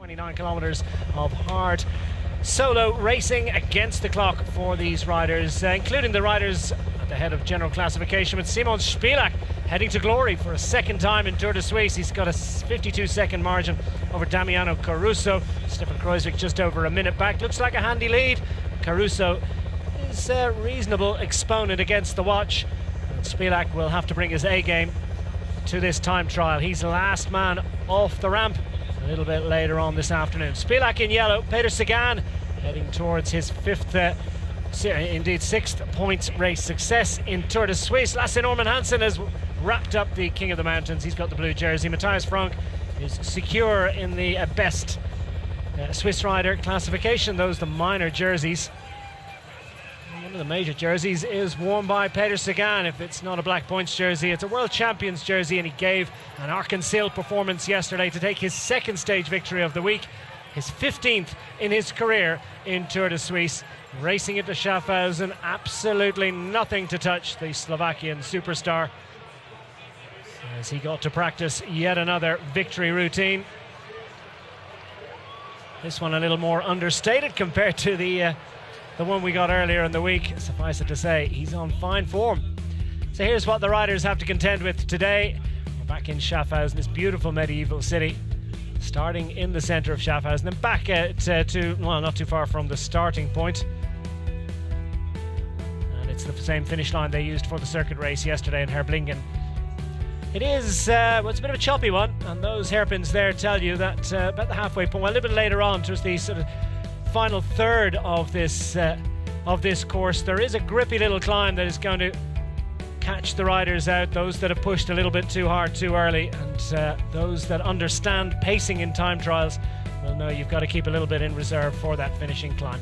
29 kilometers of hard solo racing against the clock for these riders, including the riders at the head of general classification with Simon Spilak heading to glory for a second time in Tour de Suisse. He's got a 52-second margin over Damiano Caruso. Stefan Kruijswijk just over a minute back. Looks like a handy lead. Caruso is a reasonable exponent against the watch. And Spilak will have to bring his A-game to this time trial. He's the last man off the ramp a little bit later on this afternoon. Spilak in yellow, Peter Sagan heading towards his sixth points race success in Tour de Suisse. Lasse Norman Hansen has wrapped up the King of the Mountains. He's got the blue jersey. Matthias Frank is secure in the best Swiss rider classification. Those the minor jerseys. One of the major jerseys is worn by Peter Sagan. If it's not a Black Points jersey, it's a World Champions jersey, and he gave an Arkansas performance yesterday to take his second stage victory of the week, his 15th in his career in Tour de Suisse. Racing into Schaffhausen, absolutely nothing to touch the Slovakian superstar as he got to practice yet another victory routine. This one a little more understated compared to the one we got earlier in the week. Suffice it to say, he's on fine form. So here's what the riders have to contend with today. We're back in Schaffhausen, this beautiful medieval city, starting in the centre of Schaffhausen and back to, well, not too far from the starting point. And it's the same finish line they used for the circuit race yesterday in Herblingen. It is, well, it's a bit of a choppy one, and those hairpins there tell you that about the halfway point, well, a little bit later on, towards the sort of final third of this course, there is a grippy little climb that is going to catch the riders out, those that have pushed a little bit too hard too early, and those that understand pacing in time trials will know you've got to keep a little bit in reserve for that finishing climb.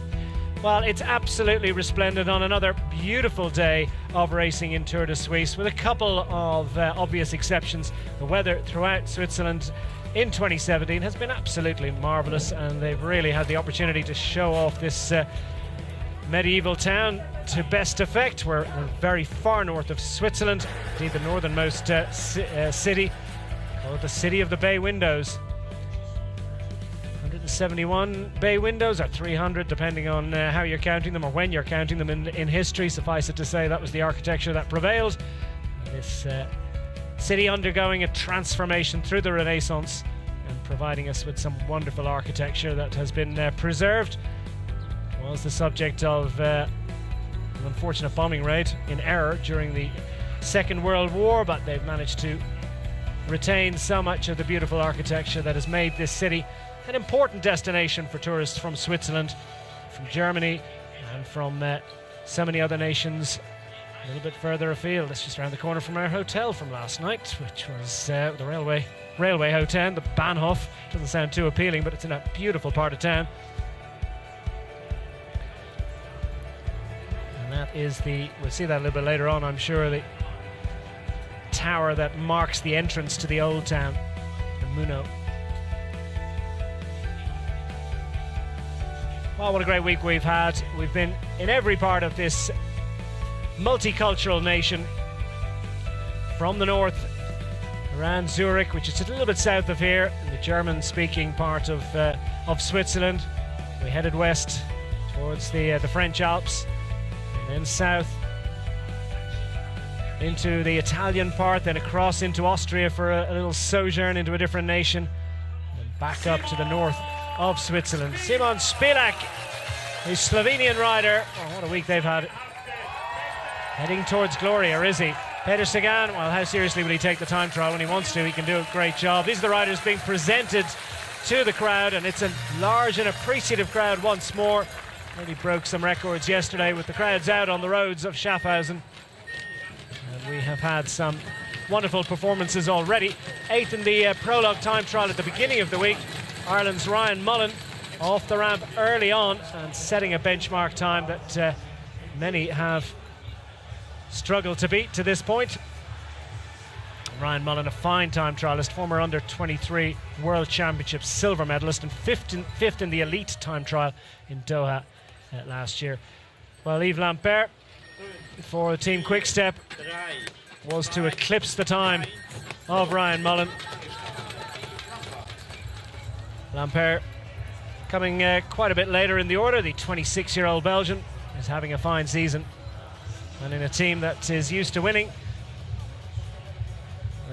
Well, it's absolutely resplendent on another beautiful day of racing in Tour de Suisse, with a couple of obvious exceptions. The weather throughout Switzerland in 2017 has been absolutely marvellous, and they've really had the opportunity to show off this medieval town to best effect. We're very far north of Switzerland, indeed the northernmost city, called the City of the Bay Windows. 171 bay windows, or 300 depending on how you're counting them or when you're counting them in history. Suffice it to say, that was the architecture that prevailed. This city undergoing a transformation through the Renaissance and providing us with some wonderful architecture that has been preserved. It was the subject of an unfortunate bombing raid in error during the Second World War, but they've managed to retain so much of the beautiful architecture that has made this city an important destination for tourists from Switzerland, from Germany, and from so many other nations a little bit further afield. It's just around the corner from our hotel from last night, which was the railway hotel, the Bahnhof. Doesn't sound too appealing, but it's in a beautiful part of town. And that is we'll see that a little bit later on, I'm sure, the tower that marks the entrance to the old town, the Muno. Well, what a great week we've had. We've been in every part of this multicultural nation, from the north around Zurich, which is a little bit south of here, in the German-speaking part of Switzerland. We headed west towards the French Alps, and then south into the Italian part, then across into Austria for a little sojourn into a different nation, and back up to the north of Switzerland. Simon Spilak, the Slovenian rider. Oh, what a week they've had. Heading towards glory, or is he? Peter Sagan, well, how seriously will he take the time trial? When he wants to, he can do a great job. These are the riders being presented to the crowd, and it's a large and appreciative crowd once more. Really broke some records yesterday with the crowds out on the roads of Schaffhausen. And we have had some wonderful performances already. 8th in the prologue time trial at the beginning of the week. Ireland's Ryan Mullen off the ramp early on and setting a benchmark time that many have struggled to beat to this point. Ryan Mullen, a fine time trialist, former under-23 World Championship silver medalist, and fifth in the elite time trial in Doha last year. Well, Yves Lampert for the Team Quickstep was to eclipse the time of Ryan Mullen. Lampaert coming quite a bit later in the order. The 26-year-old Belgian is having a fine season, and in a team that is used to winning.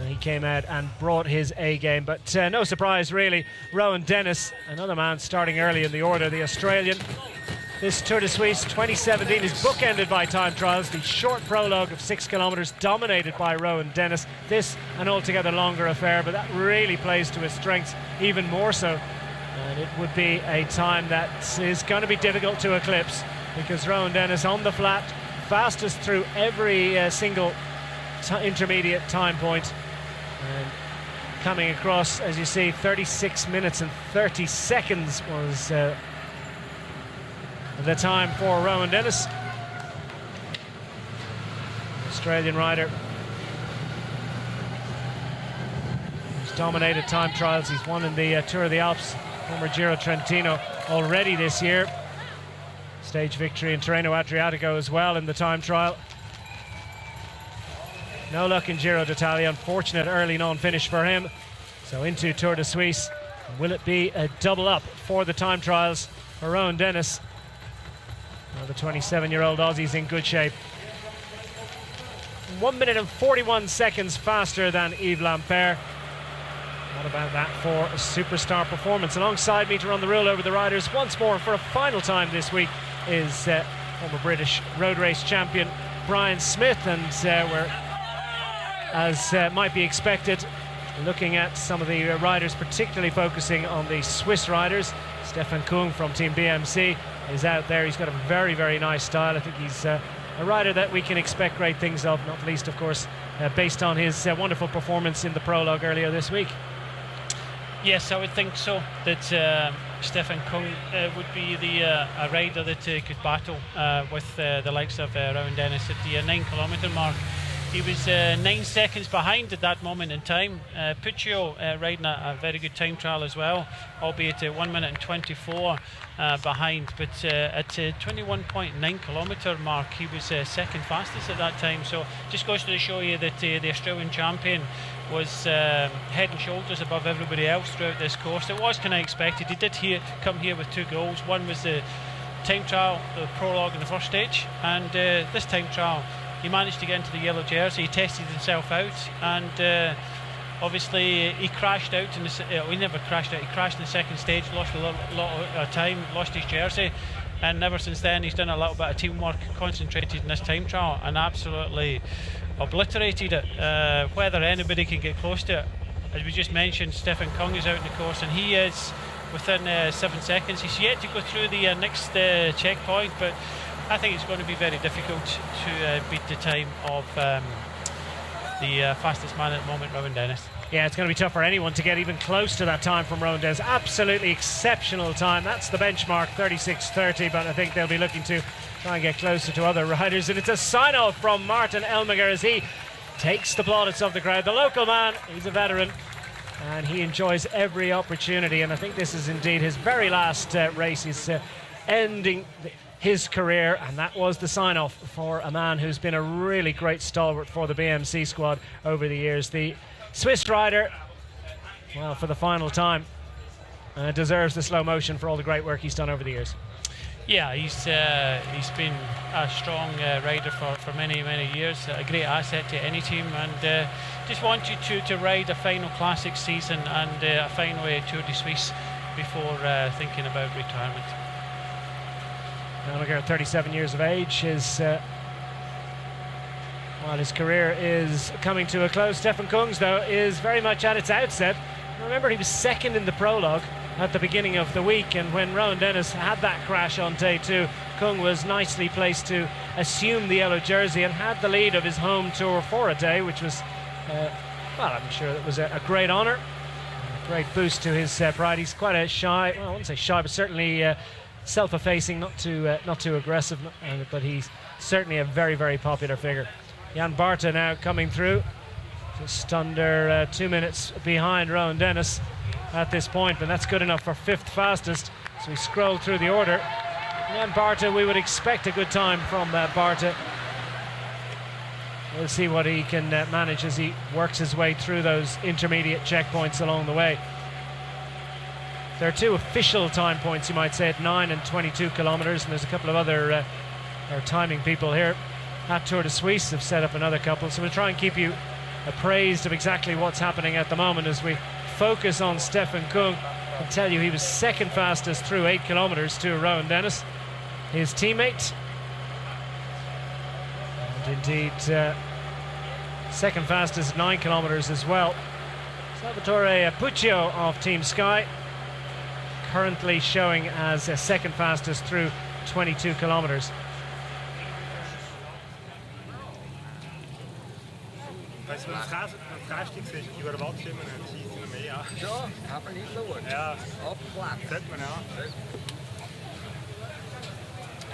He came out and brought his A game, but no surprise really. Rowan Dennis, another man starting early in the order, the Australian. This Tour de Suisse 2017 is bookended by time trials. The short prologue of 6 kilometres dominated by Rowan Dennis. This an altogether longer affair, but that really plays to his strengths even more so. And it would be a time that is going to be difficult to eclipse, because Rowan Dennis on the flat, fastest through every single intermediate time point. And coming across, as you see, 36 minutes and 30 seconds was the time for Rowan Dennis. Australian rider who's dominated time trials. He's won in the Tour of the Alps, former Giro Trentino already this year. Stage victory in Tirreno Adriatico as well in the time trial. No luck in Giro d'Italia, unfortunate early non-finish for him. So into Tour de Suisse. Will it be a double up for the time trials for Rowan Dennis? Well, the 27-year-old Aussie's in good shape. 1 minute and 41 seconds faster than Yves Lampaert. What about that for a superstar performance? Alongside me to run the rule over the riders once more for a final time this week is former British road race champion Brian Smith, and we're, as might be expected, looking at some of the riders, particularly focusing on the Swiss riders. Stefan Kung from Team BMC is out there. He's got a very, very nice style. I think he's a rider that we can expect great things of, not least, of course, based on his wonderful performance in the prologue earlier this week. Yes, I would think so, that Stefan Kung would be a rider that could battle with the likes of Rowan Dennis at the 9 kilometre mark. He was 9 seconds behind at that moment in time. Puccio riding a very good time trial as well, albeit 1 minute and 24 behind. But at 21.9 kilometre mark, he was second fastest at that time. So just goes to show you that the Australian champion was head and shoulders above everybody else throughout this course. It was kind of expected. He did come here with 2 goals. One was the time trial, the prologue in the first stage, and this time trial he managed to get into the yellow jersey. He tested himself out, and obviously he crashed out in the he never crashed out, he crashed in the second stage, lost a lot of time, lost his jersey, and ever since then he's done a little bit of teamwork, concentrated in this time trial, and absolutely obliterated it. Whether anybody can get close to it, as we just mentioned, Stefan Kung is out in the course, and he is within 7 seconds. He's yet to go through the next checkpoint, but I think it's going to be very difficult to beat the time of the fastest man at the moment, Rowan Dennis. Yeah, it's going to be tough for anyone to get even close to that time from Rowan Dennis. Absolutely exceptional time. That's the benchmark, 36:30, but I think they'll be looking to try and get closer to other riders. And it's a sign-off from Martin Elmiger as he takes the plaudits of the crowd. The local man, he's a veteran, and he enjoys every opportunity. And I think this is indeed his very last race. He's ending his career, and that was the sign-off for a man who's been a really great stalwart for the BMC squad over the years. The Swiss rider, well, for the final time, deserves the slow motion for all the great work he's done over the years. Yeah, he's been a strong rider for many, many years, a great asset to any team, and just wanted to ride a final classic season and a final Tour de Suisse before thinking about retirement. Elmiger, 37 years of age. While his career is coming to a close, Stefan Kung's, though, is very much at its outset. Remember, he was second in the prologue at the beginning of the week, and when Rowan Dennis had that crash on day 2, Kung was nicely placed to assume the yellow jersey and had the lead of his home tour for a day, which was, well, I'm sure that was a great honour, a great boost to his pride. He's quite a shy, well, I wouldn't say shy, but certainly self-effacing, not too aggressive, but he's certainly a very, very popular figure. Jan Barta now coming through, just under 2 minutes behind Rowan Dennis at this point, but that's good enough for 5th fastest. So we scroll through the order. Jan Barta, we would expect a good time from Barta. We'll see what he can manage as he works his way through those intermediate checkpoints along the way. There are two official time points, you might say, at 9 and 22 kilometres, and there's a couple of other timing people here at Tour de Suisse have set up another couple, so we'll try and keep you appraised of exactly what's happening at the moment as we focus on Stefan Kung. I'll tell you, he was second fastest through 8 kilometres to Rowan Dennis, his teammate, and indeed second fastest 9 kilometres as well. Salvatore Puccio of Team Sky currently showing as second fastest through 22 kilometres. Weißt du, wenn das Kästchen siehst, die über den Watt schimmen, dann schießt sie noch mehr an. Ja, aber nicht schauen. Ja, Abgeklebt. sollte man ja.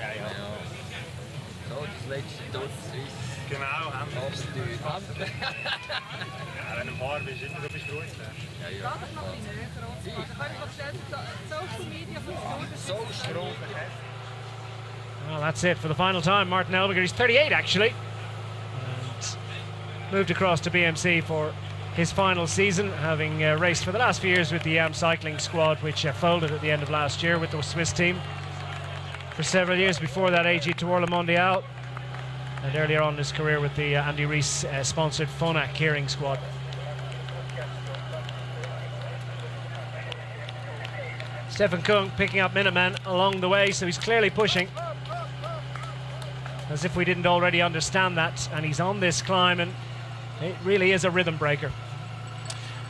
Ja. So, das letzte Tour Suisse. Genau, haben wir. Absolut. Ja, wenn du ein Paar bist, immer so bist du ruhig. Ja. Social. Well, that's it for the final time. Martin Elbiger, he's 38 actually, and moved across to BMC for his final season, having raced for the last few years with the cycling squad, which folded at the end of last year with the Swiss team. For several years before that, AG Tour Le Mondial, and earlier on in his career with the Andy Rees sponsored Phonak Keiring squad. Stefan Kung picking up Minutemen along the way, so he's clearly pushing, as if we didn't already understand that, and he's on this climb, and it really is a rhythm breaker.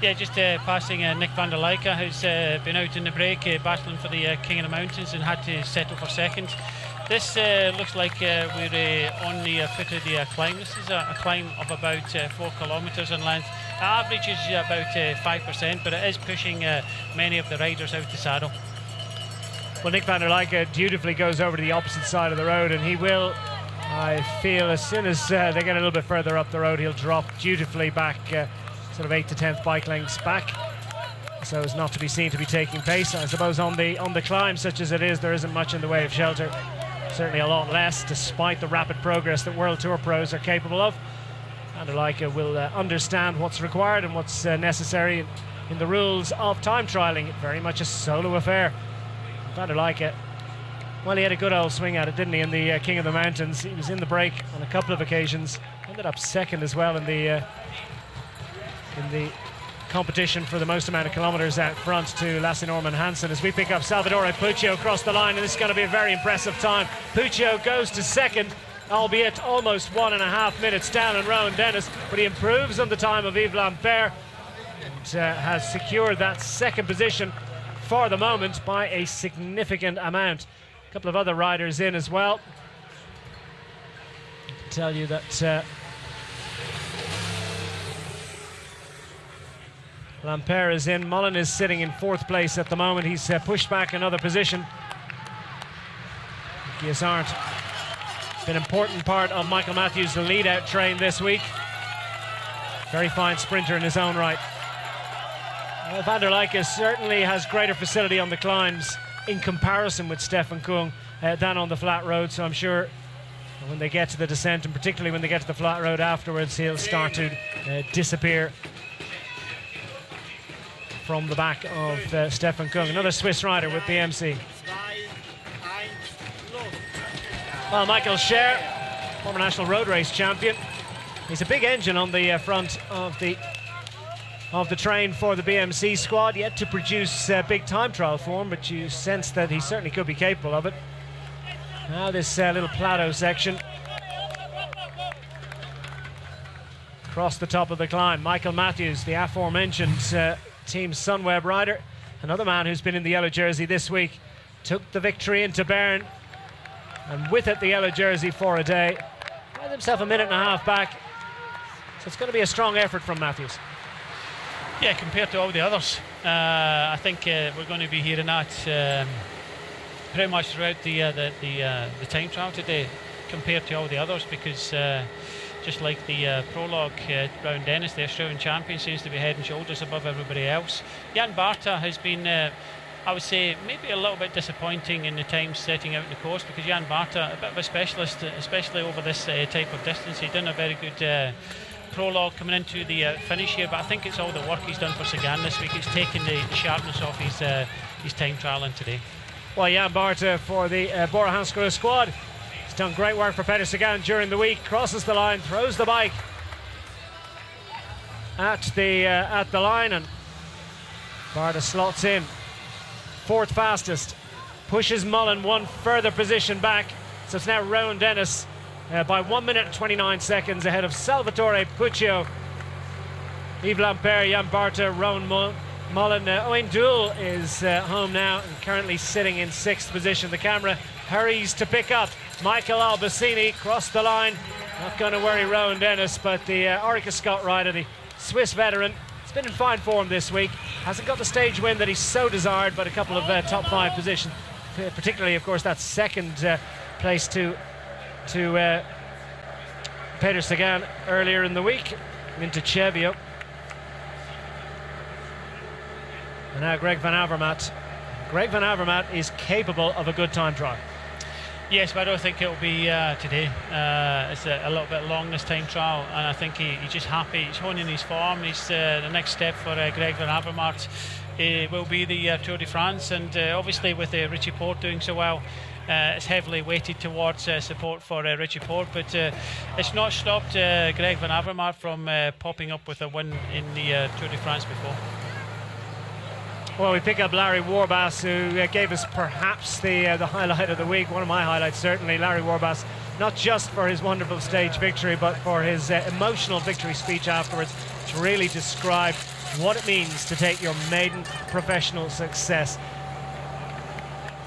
Yeah, just passing Nick van der Leijke, who's been out in the break, battling for the King of the Mountains and had to settle for second. This looks like we're on the foot of the climb. This is a climb of about 4 kilometres in length. The average is about 5%, but it is pushing many of the riders out the saddle. Well, Nick van der Leijke dutifully goes over to the opposite side of the road, and he will, I feel, as soon as they get a little bit further up the road, he'll drop dutifully back, sort of 8 to 10th bike lengths back, so as not to be seen to be taking pace. I suppose on the climb, such as it is, there isn't much in the way of shelter. Certainly a lot less, despite the rapid progress that World Tour pros are capable of. Van der Leijke will understand what's required and what's necessary in the rules of time trialling. Very much a solo affair. Van der Leijke, well, he had a good old swing at it, didn't he, in the King of the Mountains. He was in the break on a couple of occasions. Ended up second as well in the competition for the most amount of kilometres out front to Lasse Norman Hansen, as we pick up Salvatore Puccio across the line, and this is going to be a very impressive time. Puccio goes to second, albeit almost 1.5 minutes down on Rowan Dennis, but he improves on the time of Yves Lampaert and has secured that second position for the moment by a significant amount. A couple of other riders in as well. I can tell you that Lampaert is in. Mullen is sitting in 4th place at the moment. He's pushed back another position. Guillaume been an important part of Michael Matthews' lead-out train this week. Very fine sprinter in his own right. Well, Van der Leijke certainly has greater facility on the climbs in comparison with Stefan Kung than on the flat road, so I'm sure when they get to the descent, and particularly when they get to the flat road afterwards, he'll start to disappear from the back of Stefan Kung, another Swiss rider with BMC. Well, Michael Scher, former national road race champion. He's a big engine on the front of the train for the BMC squad, yet to produce big time trial form, but you sense that he certainly could be capable of it. Now this little plateau section. Across the top of the climb, Michael Matthews, the aforementioned Team Sunweb rider, another man who's been in the yellow jersey this week, took the victory into Bern, and with it the yellow jersey for a day. Had himself 1.5 minutes back, so it's going to be a strong effort from Matthews. Yeah, compared to all the others, I think we're going to be hearing that pretty much throughout the time trial today, compared to all the others, because just like the prologue, Rowan Dennis, the Australian champion, seems to be head and shoulders above everybody else. Jan Barta has been, I would say, maybe a little bit disappointing in the time setting out in the course, because Jan Barta, a bit of a specialist, especially over this type of distance. He done a very good prologue coming into the finish here, but I think it's all the work he's done for Sagan this week. It's taken the sharpness off his his time trialing today. Well, Jan Barta for the Bora Hansgrohe squad. He's done great work for Peter Sagan during the week. Crosses the line, throws the bike at the line, and Barta slots in. Fourth fastest. Pushes Mullen one further position back. So it's now Rowan Dennis by 1 minute and 29 seconds ahead of Salvatore Puccio, Yves Lampert, Jan Barta, Rowan Mullen. Owen Dool is home now and currently sitting in 6th position. The camera hurries to pick up Michael Albacini, crossed the line. Not going to worry Rowan Dennis, but the Orica Scott rider, the Swiss veteran, has been in fine form this week. Hasn't got the stage win that he's so desired, but a couple of top 5 positions, particularly, of course, that second place to Peter Sagan earlier in the week into Chevio. And now Greg Van Avermaet. Greg Van Avermaet is capable of a good time trial. Yes, but I don't think it'll be today. It's a little bit long, this time trial, and I think he's just happy. He's honing his form. He's the next step for Greg Van Avermaet will be the Tour de France, and obviously with Richie Porte doing so well, it's heavily weighted towards support for Richie Porte, but it's not stopped Greg Van Avermaet from popping up with a win in the Tour de France before. Well, we pick up Larry Warbasse, who gave us perhaps the highlight of the week, one of my highlights certainly. Larry Warbasse, not just for his wonderful stage victory, but for his emotional victory speech afterwards, which really described what it means to take your maiden professional success.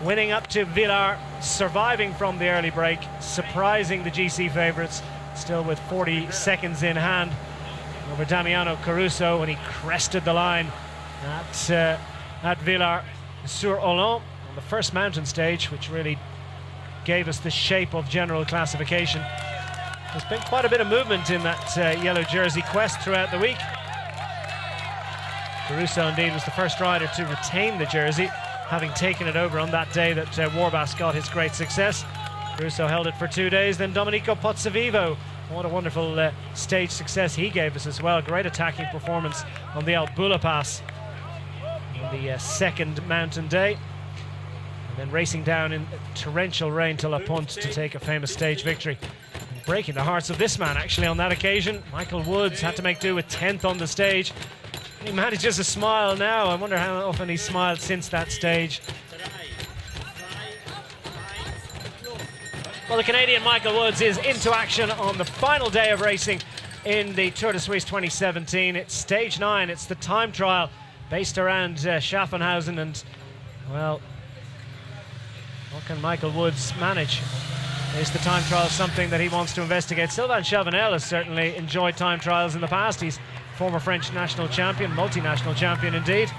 Winning up to Villars, surviving from the early break, surprising the GC favourites, still with 40 seconds in hand over Damiano Caruso when he crested the line at Villars-sur-Olon on the first mountain stage, which really gave us the shape of general classification. There's been quite a bit of movement in that yellow jersey quest throughout the week. Caruso indeed was the first rider to retain the jersey, having taken it over on that day that Warbasse got his great success. Caruso held it for 2 days, then Domenico Pozzovivo. What a wonderful stage success he gave us as well. Great attacking performance on the Albula Pass on the second mountain day. And then racing down in torrential rain to La Punt to take a famous stage victory. And breaking the hearts of this man actually on that occasion. Michael Woods had to make do with 10th on the stage. He manages a smile now. I wonder how often he's smiled since that stage. Well, the Canadian Michael Woods is into action on the final day of racing in the Tour de Suisse 2017. It's stage 9. It's the time trial based around Schaffenhausen, and, well, what can Michael Woods manage? Is the time trial something that he wants to investigate? Sylvain Chavanel has certainly enjoyed time trials in the past. He's former French national champion, multinational champion indeed.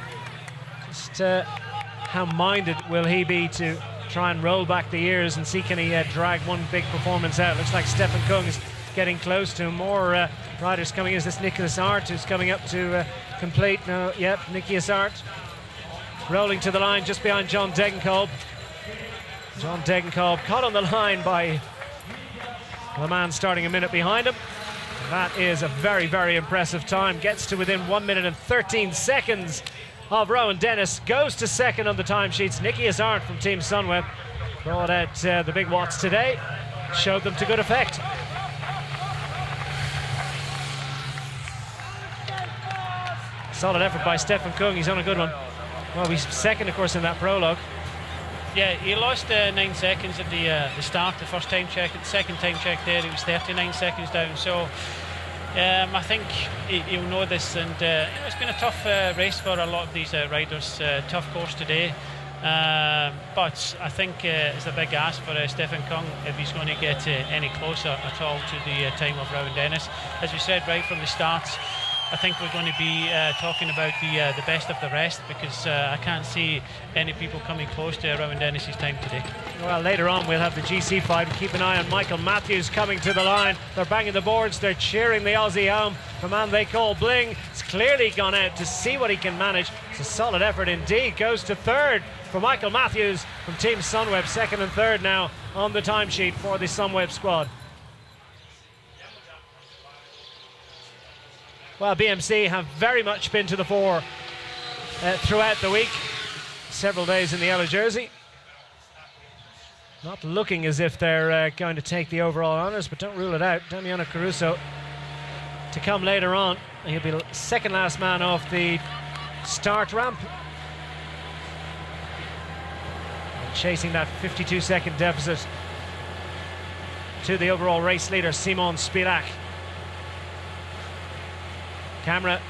Just how minded will he be to try and roll back the years and see can he drag one big performance out? Looks like Stefan Kung is getting close to more riders coming in. Is this Nicolas Art who's coming up to complete? No, yep, Nicolas Art rolling to the line just behind John Degenkolb. John Degenkolb caught on the line by Le Mans starting a minute behind him. That is a very, very impressive time. Gets to within 1 minute and 13 seconds of Rowan Dennis. Goes to second on the timesheets. Nicolas Art from Team Sunweb brought out the big watts today. Showed them to good effect. Solid effort by Stefan Kung. He's on a good one. Well, he's second, of course, in that prologue. Yeah, he lost 9 seconds at the start, the first time check. At the second time check there, he was 39 seconds down. So I think he'll know this, and it's been a tough race for a lot of these riders. Tough course today, but I think it's a big ask for Stefan Kung if he's going to get any closer at all to the time of Rowan Dennis. As we said right from the start, I think we're going to be talking about the best of the rest, because I can't see any people coming close to Rowan Dennis's time today. Well, later on we'll have the GC fight. We'll keep an eye on Michael Matthews coming to the line. They're banging the boards, they're cheering the Aussie home. The man they call Bling has clearly gone out to see what he can manage. It's a solid effort indeed. Goes to third for Michael Matthews from Team Sunweb. Second and third now on the timesheet for the Sunweb squad. Well, BMC have very much been to the fore throughout the week. several days in the yellow jersey. Not looking as if they're going to take the overall honours, but don't rule it out. Damiano Caruso to come later on. He'll be second last man off the start ramp. And chasing that 52-second deficit to the overall race leader, Simon Spilak. Camera,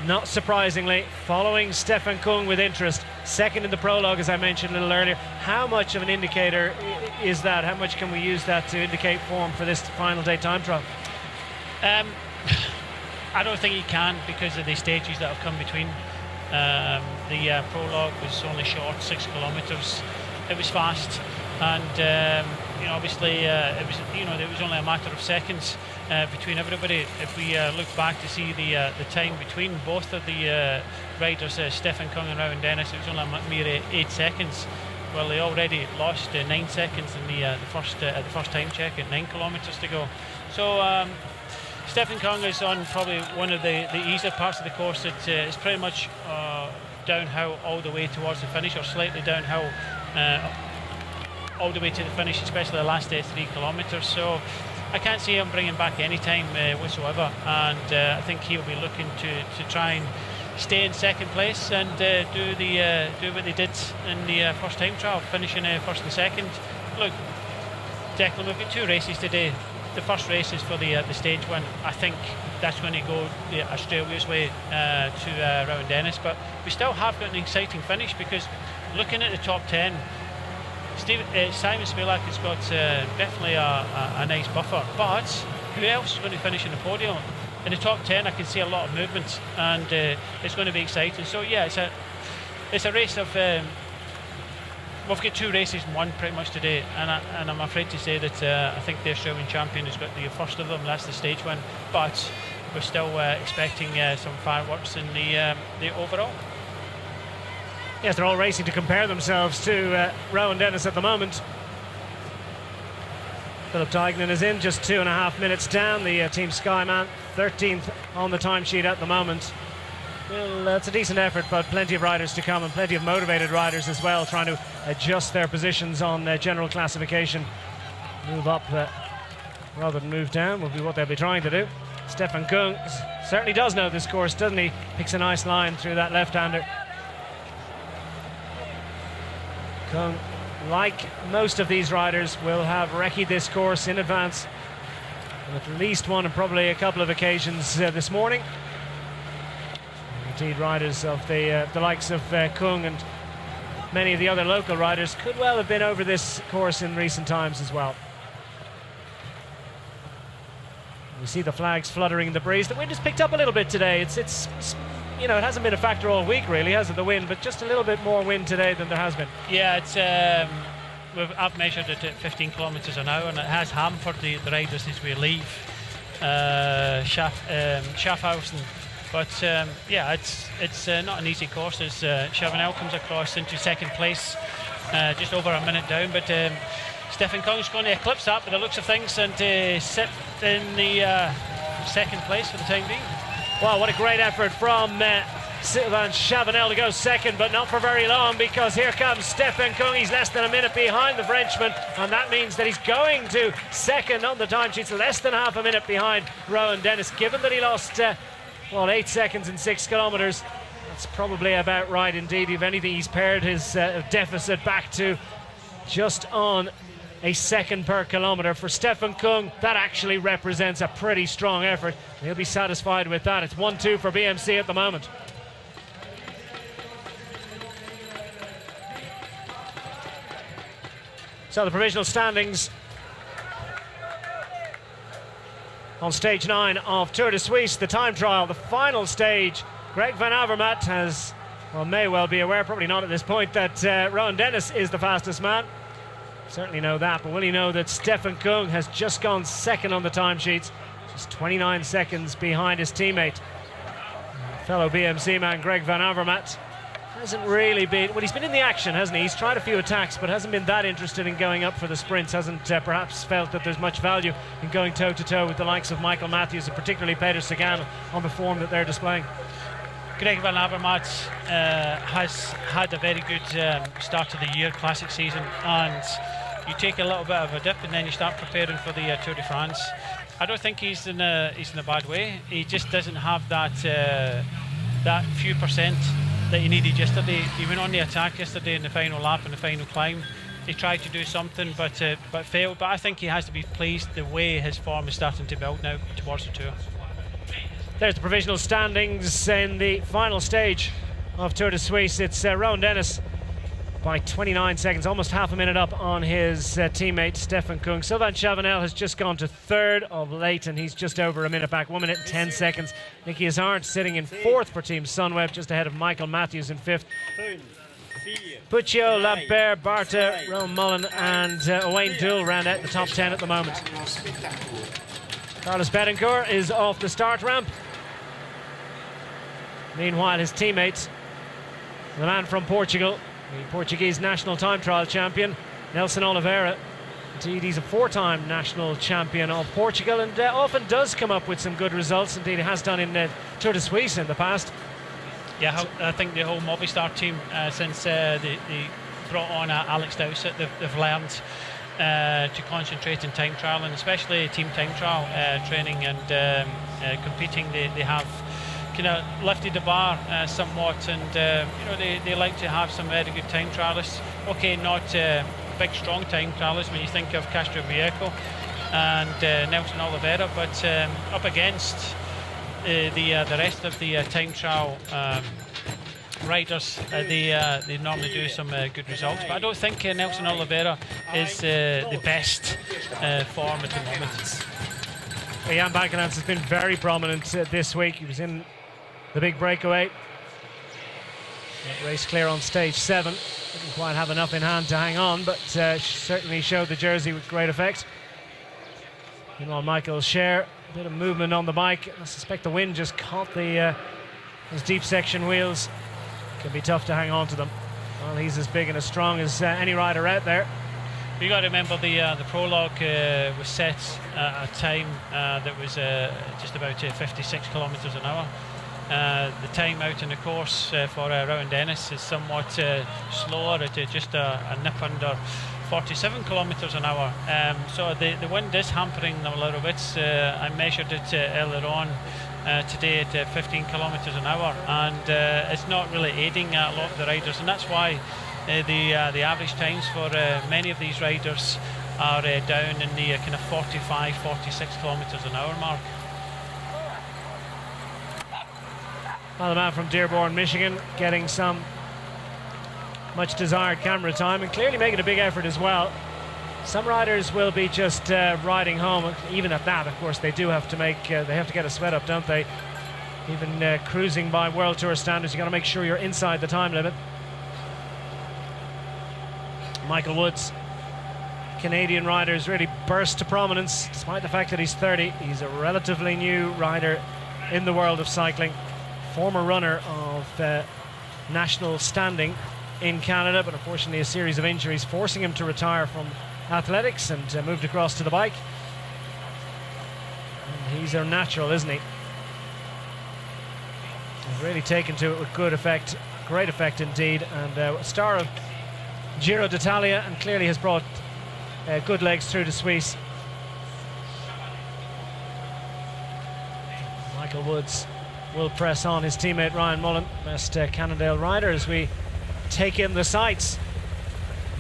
not surprisingly, following Stefan Kung with interest. Second in the prologue, as I mentioned a little earlier. How much of an indicator is that? How much can we use that to indicate form for this final day time trial? I don't think he can, because of the stages that have come between. The prologue was only short, 6 kilometres. It was fast, and obviously it was only a matter of seconds between everybody. If we look back to see the time between both of the riders, Stefan Kung and Rowan Dennis, it was only a mere 8 seconds. Well, they already lost 9 seconds in the first time check at 9 kilometres to go. So Stefan Kung is on probably one of the easier parts of the course. It's pretty much downhill all the way towards the finish, or slightly downhill all the way to the finish, especially the last 3 kilometres. So I can't see him bringing back any time whatsoever, and I think he'll be looking to try and stay in second place and do what they did in the first time trial, finishing first and second. Look, Declan, we've got 2 races today. The first race is for the stage one. I think that's going to go Australia's way to Rowan Dennis, but we still have got an exciting finish, because looking at the top 10, Simon Spilak has got definitely a nice buffer, but who else is going to finish in the podium? In the top 10 I can see a lot of movement, and it's going to be exciting. So yeah, it's a race of we've got 2 races in one pretty much today, and I'm afraid to say that I think the Australian champion has got the first of them. That's the stage one, but we're still expecting some fireworks in the overall. Yes, they're all racing to compare themselves to Rowan Dennis at the moment. Philip Duignan is in, just 2.5 minutes down. The Team Sky man, 13th on the timesheet at the moment. Well, it's a decent effort, but plenty of riders to come, and plenty of motivated riders as well, trying to adjust their positions on general classification. Move up rather than move down will be what they'll be trying to do. Stefan Kung certainly does know this course, doesn't he? Picks a nice line through that left-hander. Kung, like most of these riders, will have recce'd this course in advance on at least one and probably a couple of occasions this morning. Indeed, riders of the likes of Kung and many of the other local riders could well have been over this course in recent times as well. We see the flags fluttering in the breeze. The wind has picked up a little bit today. It's it hasn't been a factor all week really, has it, the wind, but just a little bit more wind today than there has been. Yeah, it's I've measured it at 15 kilometres an hour, and it has hampered the riders as we leave Schaffhausen. But yeah, it's not an easy course as Chavanel comes across into second place, just over a minute down. But Stefan Kung's going to eclipse that by the looks of things, and sit in the second place for the time being. Wow, what a great effort from Sylvain Chavanel to go second, but not for very long, because here comes Stefan Kung. He's less than a minute behind the Frenchman, and that means that he's going to second on the timesheets, less than half a minute behind Rowan Dennis. Given that he lost 8 seconds in 6 kilometres, that's probably about right indeed. If anything, he's pared his deficit back to just on a second per kilometre. For Stefan Kung, that actually represents a pretty strong effort. He'll be satisfied with that. It's 1-2 for BMC at the moment. So the provisional standings on stage 9 of Tour de Suisse, the time trial, the final stage. Greg van Avermaet may well be aware, probably not at this point, that Rowan Dennis is the fastest man. Certainly know that, but will he know that Stefan Kung has just gone second on the timesheets, just 29 seconds behind his teammate. Fellow BMC man Greg van Avermaet hasn't really been, well, he's been in the action, hasn't he? He's tried a few attacks, but hasn't been that interested in going up for the sprints, hasn't perhaps felt that there's much value in going toe-to-toe with the likes of Michael Matthews and particularly Peter Sagan on the form that they're displaying. Greg Van Avermaet has had a very good start to the year, classic season, and you take a little bit of a dip and then you start preparing for the Tour de France. I don't think he's in a bad way. He just doesn't have that few percent that he needed yesterday. He went on the attack yesterday in the final lap and the final climb. He tried to do something but failed. But I think he has to be pleased the way his form is starting to build now towards the Tour. There's the provisional standings in the final stage of Tour de Suisse. It's Rowan Dennis by 29 seconds, almost half a minute up on his teammate Stefan Kung. Sylvain Chavanel has just gone to third of late, and he's just over a minute back, 1 minute and 10 seconds. Nicky Hazard sitting in fourth for Team Sunweb, just ahead of Michael Matthews in fifth. Puccio, Lambert, Barta, Rowan Mullen and Owain Doull round out the top 10 at the moment. Carlos Betancourt is off the start ramp. Meanwhile, his teammate, the man from Portugal, the Portuguese national time trial champion, Nelson Oliveira. Indeed, he's a four-time national champion of Portugal and often does come up with some good results. Indeed, he has done in Tour de Suisse in the past. Yeah, I think the whole Movistar team, since they brought on Alex Dowsett, they've learned to concentrate in time trial, and especially team time trial training and competing. They have kind of lifted the bar somewhat, and they like to have some very good time trialists. Okay, not big strong time trialists when you think of Castro Viejo and Nelson Oliveira, but up against the rest of the time trial riders, they normally do some good results. But I don't think Nelson Oliveira is the best form at the moment. Jan Bakenans has been very prominent this week. He was in the big breakaway. Race clear on stage 7. Didn't quite have enough in hand to hang on, but certainly showed the jersey with great effect. Meanwhile, Michael Scher, a bit of movement on the bike. I suspect the wind just caught those deep section wheels. Can be tough to hang on to them. Well, he's as big and as strong as any rider out there. You got to remember the prologue was set at a time that was just about 56 kilometres an hour. The time out in the course for Rowan Dennis is somewhat slower at just a nip under 47 kilometres an hour. So the wind is hampering them a little bit. I measured it earlier on today at 15 kilometres an hour, and it's not really aiding a lot of the riders, and that's why the average times for many of these riders are down in the kind of 45, 46 kilometres an hour mark. Well, the man from Dearborn, Michigan, getting some much desired camera time and clearly making a big effort as well. Some riders will be just riding home. Even at that, of course, they do have to make they have to get a sweat up, don't they? Even cruising by World Tour standards, you got to make sure you're inside the time limit. Michael Woods, Canadian rider, has really burst to prominence despite the fact that he's 30. He's a relatively new rider in the world of cycling, former runner of national standing in Canada, but unfortunately a series of injuries forcing him to retire from athletics and moved across to the bike. And he's a natural, isn't he? He's really taken to it with good effect, great effect indeed, and a star of Giro d'Italia, and clearly has brought good legs through to Suisse. Michael Woods will press on his teammate Ryan Mullen, best Cannondale rider, as we take in the sights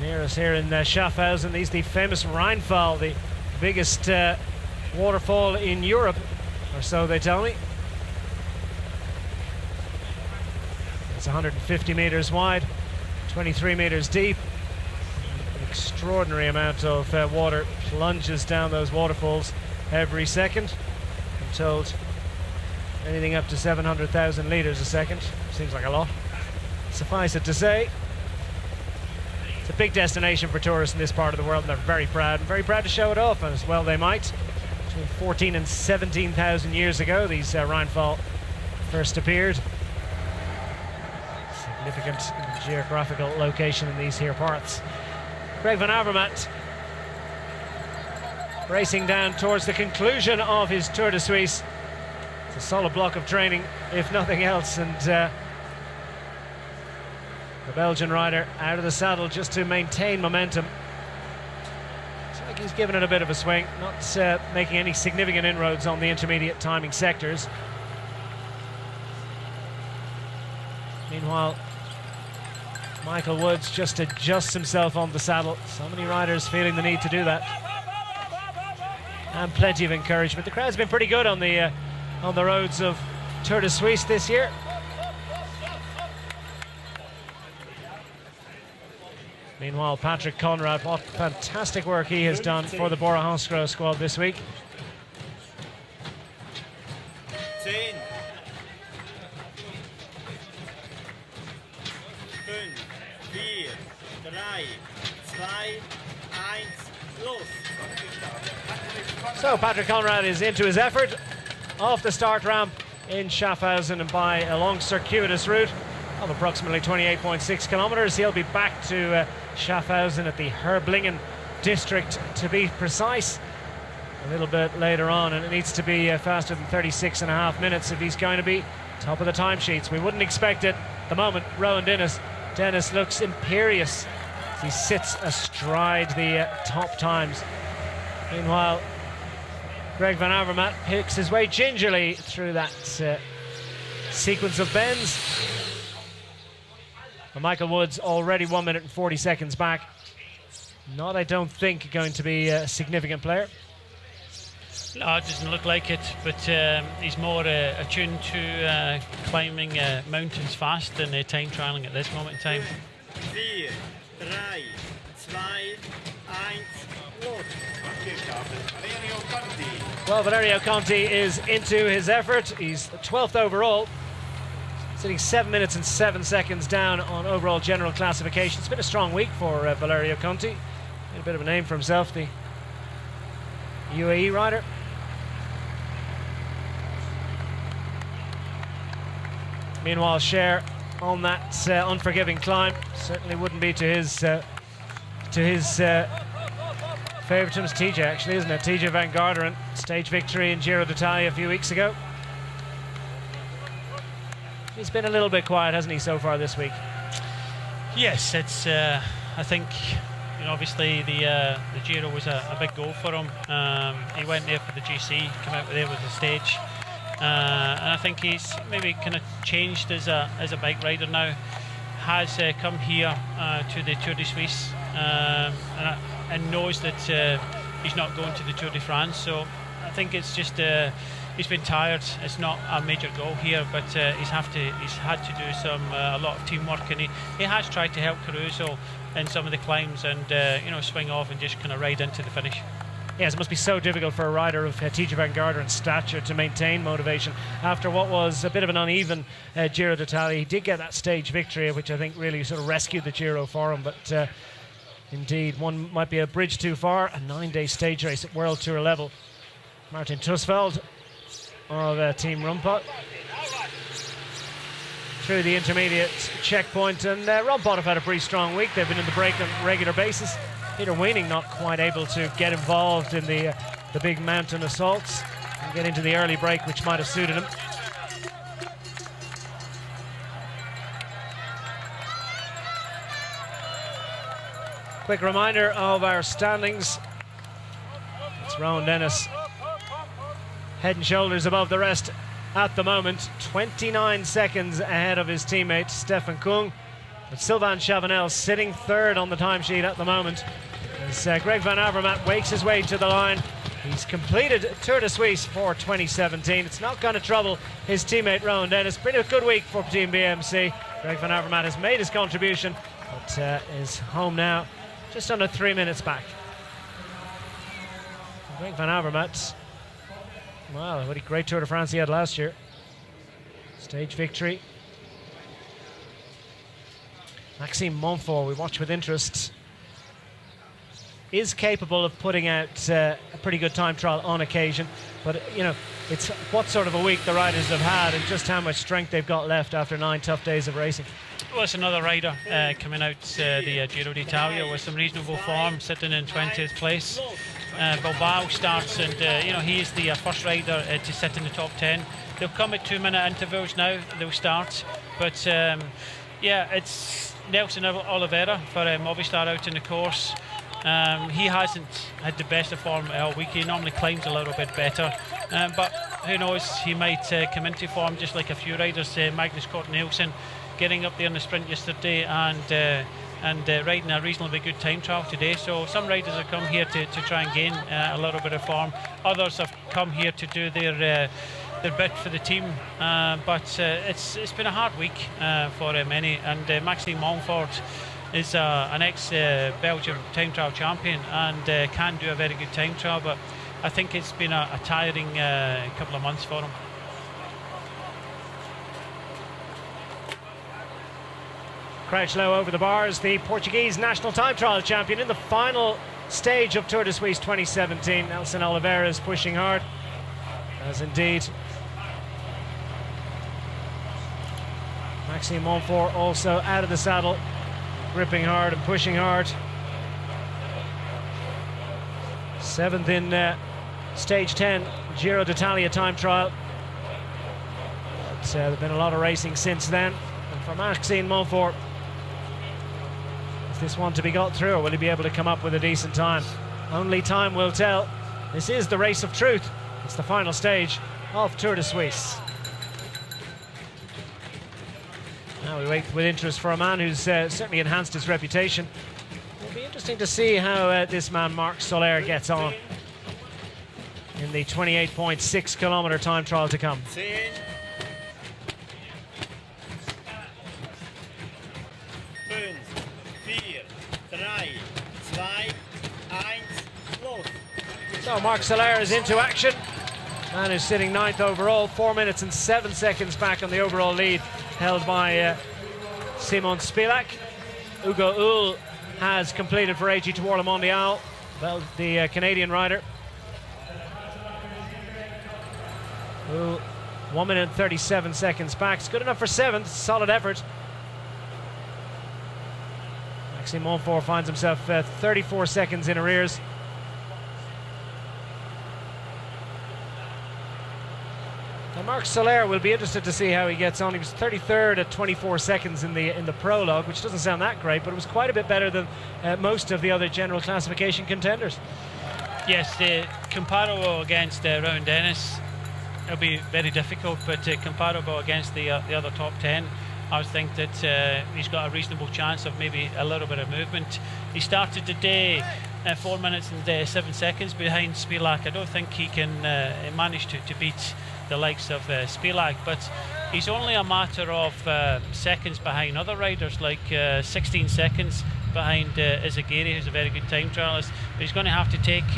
near us here in Schaffhausen. These the famous Rheinfall, the biggest waterfall in Europe, or so they tell me. It's 150 meters wide, 23 meters deep. An extraordinary amount of water plunges down those waterfalls every second. I'm told anything up to 700,000 litres a second. Seems like a lot. Suffice it to say, it's a big destination for tourists in this part of the world, and they're very proud to show it off, and as well they might. Between 14 and 17,000 years ago, these Rheinfall first appeared. Significant geographical location in these here parts. Greg Van Avermaet racing down towards the conclusion of his Tour de Suisse. It's a solid block of training, if nothing else, and the Belgian rider out of the saddle just to maintain momentum. It's like he's given it a bit of a swing, not making any significant inroads on the intermediate timing sectors. Meanwhile, Michael Woods just adjusts himself on the saddle. So many riders feeling the need to do that. And plenty of encouragement. The crowd's been pretty good on the roads of Tour de Suisse this year. Meanwhile, Patrick Conrad, what fantastic work he has done for the Bora Hansgrohe squad this week. 10, 5, 4, 3, 2, 1, los. So Patrick Conrad is into his effort off the start ramp in Schaffhausen, and by a long circuitous route of approximately 28.6 kilometers. He'll be back to Schaffhausen at the Herblingen district, to be precise, a little bit later on, and it needs to be faster than 36.5 minutes if he's going to be top of the timesheets. We wouldn't expect it at the moment. Rowan Dennis looks imperious as he sits astride the top times. Meanwhile, Greg Van Avermaet picks his way gingerly through that sequence of bends. And Michael Woods already 1 minute and 40 seconds back. Not, I don't think, going to be a significant player. No, it doesn't look like it, but he's more attuned to climbing mountains fast than time trialing at this moment in time. 4, 3, 2, 1, los. Well, Valerio Conti is into his effort. He's 12th overall, sitting 7 minutes and 7 seconds down on overall general classification. It's been a strong week for Valerio Conti. Made a bit of a name for himself, the UAE rider. Meanwhile, Cher on that unforgiving climb certainly wouldn't be to his favouritism. TJ, actually, isn't it? TJ Van Garderen, stage victory in Giro d'Italia a few weeks ago. He's been a little bit quiet, hasn't he, so far this week? Yes, it's. I think, you know, obviously the Giro was a big goal for him. He went there for the GC, come out there with the stage, and I think he's maybe kind of changed as a bike rider now. Has come here to the Tour de Suisse, and knows that he's not going to the Tour de France. So I think it's just he's been tired. It's not a major goal here, but he's had to do a lot of teamwork, and he has tried to help Caruso in some of the climbs, and you know, swing off and just kind of ride into the finish. Yes, it must be so difficult for a rider of TJ Van Garderen's stature to maintain motivation after what was a bit of an uneven Giro d'Italia. He did get that stage victory, which I think really sort of rescued the Giro for him, but indeed, one might be a bridge too far. A 9-day stage race at World Tour level. Martin Tusveld of Team Rumpot through the intermediate checkpoint, and Rumpot have had a pretty strong week. They've been in the break on a regular basis. Peter Weening not quite able to get involved in the big mountain assaults and get into the early break, which might have suited him. Quick reminder of our standings. It's Rowan Dennis head and shoulders above the rest at the moment, 29 seconds ahead of his teammate Stefan Kung, but Sylvain Chavanel sitting third on the timesheet at the moment as Greg Van Avermaet wakes his way to the line. He's completed Tour de Suisse for 2017. It's not going to trouble his teammate Rowan Dennis. Been a good week for Team BMC. Greg Van Avermaet has made his contribution, but is home now, just under 3 minutes back. Greg Van Avermaet, wow, what a great Tour de France he had last year. Stage victory. Maxime Montfort, we watch with interest, is capable of putting out a pretty good time trial on occasion, but you know, it's what sort of a week the riders have had and just how much strength they've got left after 9 tough days of racing. Well, it's another rider coming out the Giro d'Italia with some reasonable form, sitting in 20th place. Bilbao starts, and he's the first rider to sit in the top 10. They'll come at 2-minute intervals now. They'll start, but it's Nelson Oliveira for Movistar out in the course. He hasn't had the best of form all week. He normally climbs a little bit better, but who knows, he might come into form just like a few riders. Magnus Cort Nielsen getting up there in the sprint yesterday and riding a reasonably good time trial today. So some riders have come here to try and gain a little bit of form. Others have come here to do their bit for the team, but it's been a hard week for many, and Maxime Montfort is an ex-Belgium time trial champion and can do a very good time trial, but I think it's been a tiring couple of months for him. Crouch low over the bars, the Portuguese national time trial champion in the final stage of Tour de Suisse 2017. Nelson Oliveira is pushing hard, as indeed Maxime Montfort also out of the saddle, gripping hard and pushing hard. 7th in stage 10 Giro d'Italia time trial. But there have been a lot of racing since then. And for Maxime Montfort, is this one to be got through, or will he be able to come up with a decent time? Only time will tell. This is the race of truth. It's the final stage of Tour de Suisse. Now we wait with interest for a man who's certainly enhanced his reputation. It'll be interesting to see how this man Marc Soler gets on in the 28.6 kilometre time trial to come. 10, 5, 4, 3, 2, 1, los. So Marc Soler is into action. Man who's sitting 9th overall, 4 minutes and 7 seconds back on the overall lead, held by Simon Spilak. Hugo Hull has completed for AG Tour Le Mondial, the Canadian rider. Hull, 1 minute and 37 seconds back. It's good enough for 7th, solid effort. Maxime Montfort finds himself 34 seconds in arrears. Now Marc Soler will be interested to see how he gets on. He was 33rd at 24 seconds in the prologue, which doesn't sound that great, but it was quite a bit better than most of the other general classification contenders. Yes, comparable against Rowan Dennis, it'll be very difficult, but comparable against the other top 10, I would think that he's got a reasonable chance of maybe a little bit of movement. He started today 4 minutes and 7 seconds behind Spilak. I don't think he can manage to beat the likes of Spilak, but he's only a matter of seconds behind other riders, like 16 seconds behind Izagirre, who's a very good time trialist, but he's going to have to take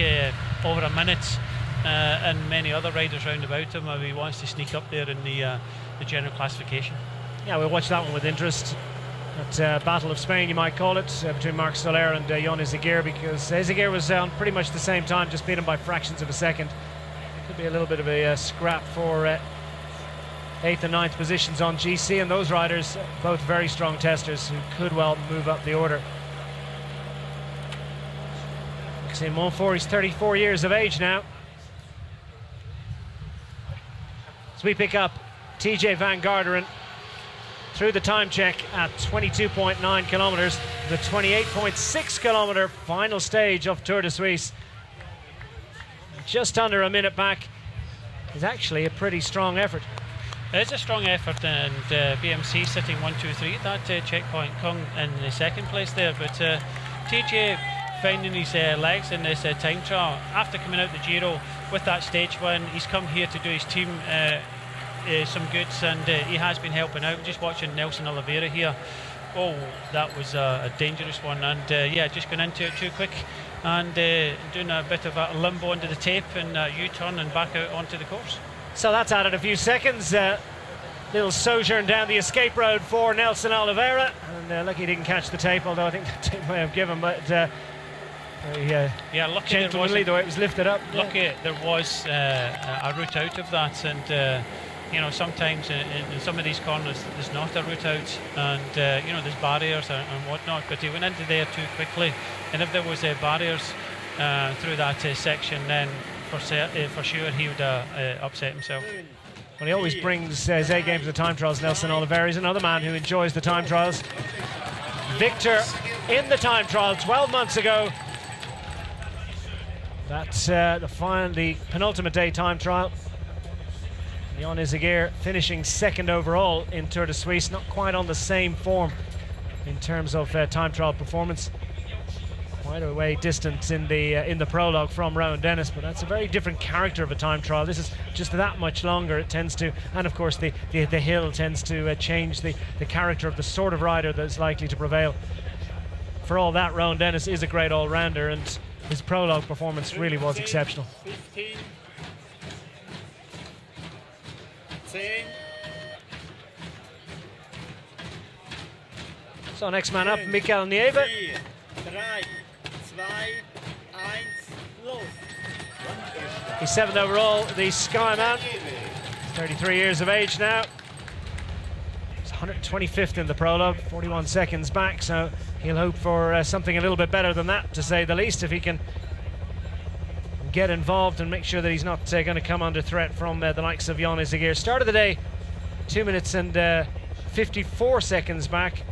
over a minute and many other riders round about him if he wants to sneak up there in the general classification. Yeah, we'll watch that one with interest. That Battle of Spain, you might call it, between Marc Soler and Jon Izagirre, because Izagirre was on pretty much the same time, just beat him by fractions of a second. Could be a little bit of a scrap for 8th and 9th positions on GC, and those riders, both very strong testers who could well move up the order. Maxime Montfort, he's 34 years of age now. So we pick up TJ Van Garderen through the time check at 22.9 kilometres, the 28.6 kilometre final stage of Tour de Suisse. Just under a minute back is actually a pretty strong effort. It's a strong effort, and BMC sitting 1, 2, 3 at that checkpoint. Kung in the second place there, but TJ finding his legs in this time trial after coming out the Giro with that stage win. He's come here to do his team some goods, and he has been helping out. Just watching Nelson Oliveira here. Oh, that was a dangerous one, and yeah, just going into it too quick and doing a bit of a limbo under the tape and U-turn and back out onto the course. So that's added a few seconds. Little sojourn down the escape road for Nelson Oliveira, and lucky he didn't catch the tape, although I think the tape may have given, but yeah, lucky gentlemanly the way it was lifted up. Lucky there was a route out of that, and you know, sometimes in some of these corners there's not a route out, and you know, there's barriers and whatnot, but he went into there too quickly, and if there was barriers through that section, then for sure he would upset himself. Well, he always brings his A game to the time trials. Nelson Oliveira is another man who enjoys the time trials. Victor in the time trial 12 months ago. That's the penultimate day time trial. Jan Izagir finishing second overall in Tour de Suisse, not quite on the same form in terms of time trial performance. Quite a way distance in the prologue from Rowan Dennis, but that's a very different character of a time trial. This is just that much longer. It tends to, and of course the hill tends to change the character of the sort of rider that's likely to prevail. For all that, Rowan Dennis is a great all-rounder, and his prologue performance really was exceptional. 15. 10. So next man up, Michael Nieve. 4, 3, 2, 1, los. He's 7th overall, the Skyman. 33 years of age now. He's 125th in the prologue, 41 seconds back, so he'll hope for something a little bit better than that, to say the least, if he can get involved and make sure that he's not going to come under threat from the likes of Jan Izagir. Start of the day, 2 minutes and 54 seconds back.